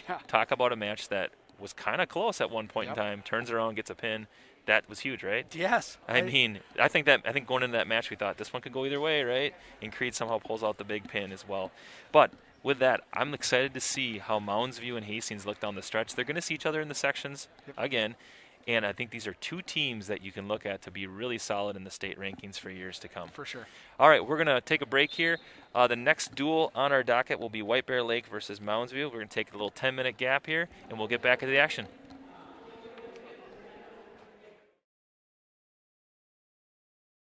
Yeah. Talk about a match that was kind of close at one point in time, turns around, gets a pin. That was huge, right? Yes. I think going into that match we thought this one could go either way, right? And Creed somehow pulls out the big pin as well. But with that, I'm excited to see how Mounds View and Hastings look down the stretch. They're going to see each other in the sections again. And I think these are 2 teams that you can look at to be really solid in the state rankings for years to come. For sure. All right, we're going to take a break here. The next duel on our docket will be White Bear Lake versus Mounds View. We're going to take a little 10-minute gap here, and we'll get back into the action.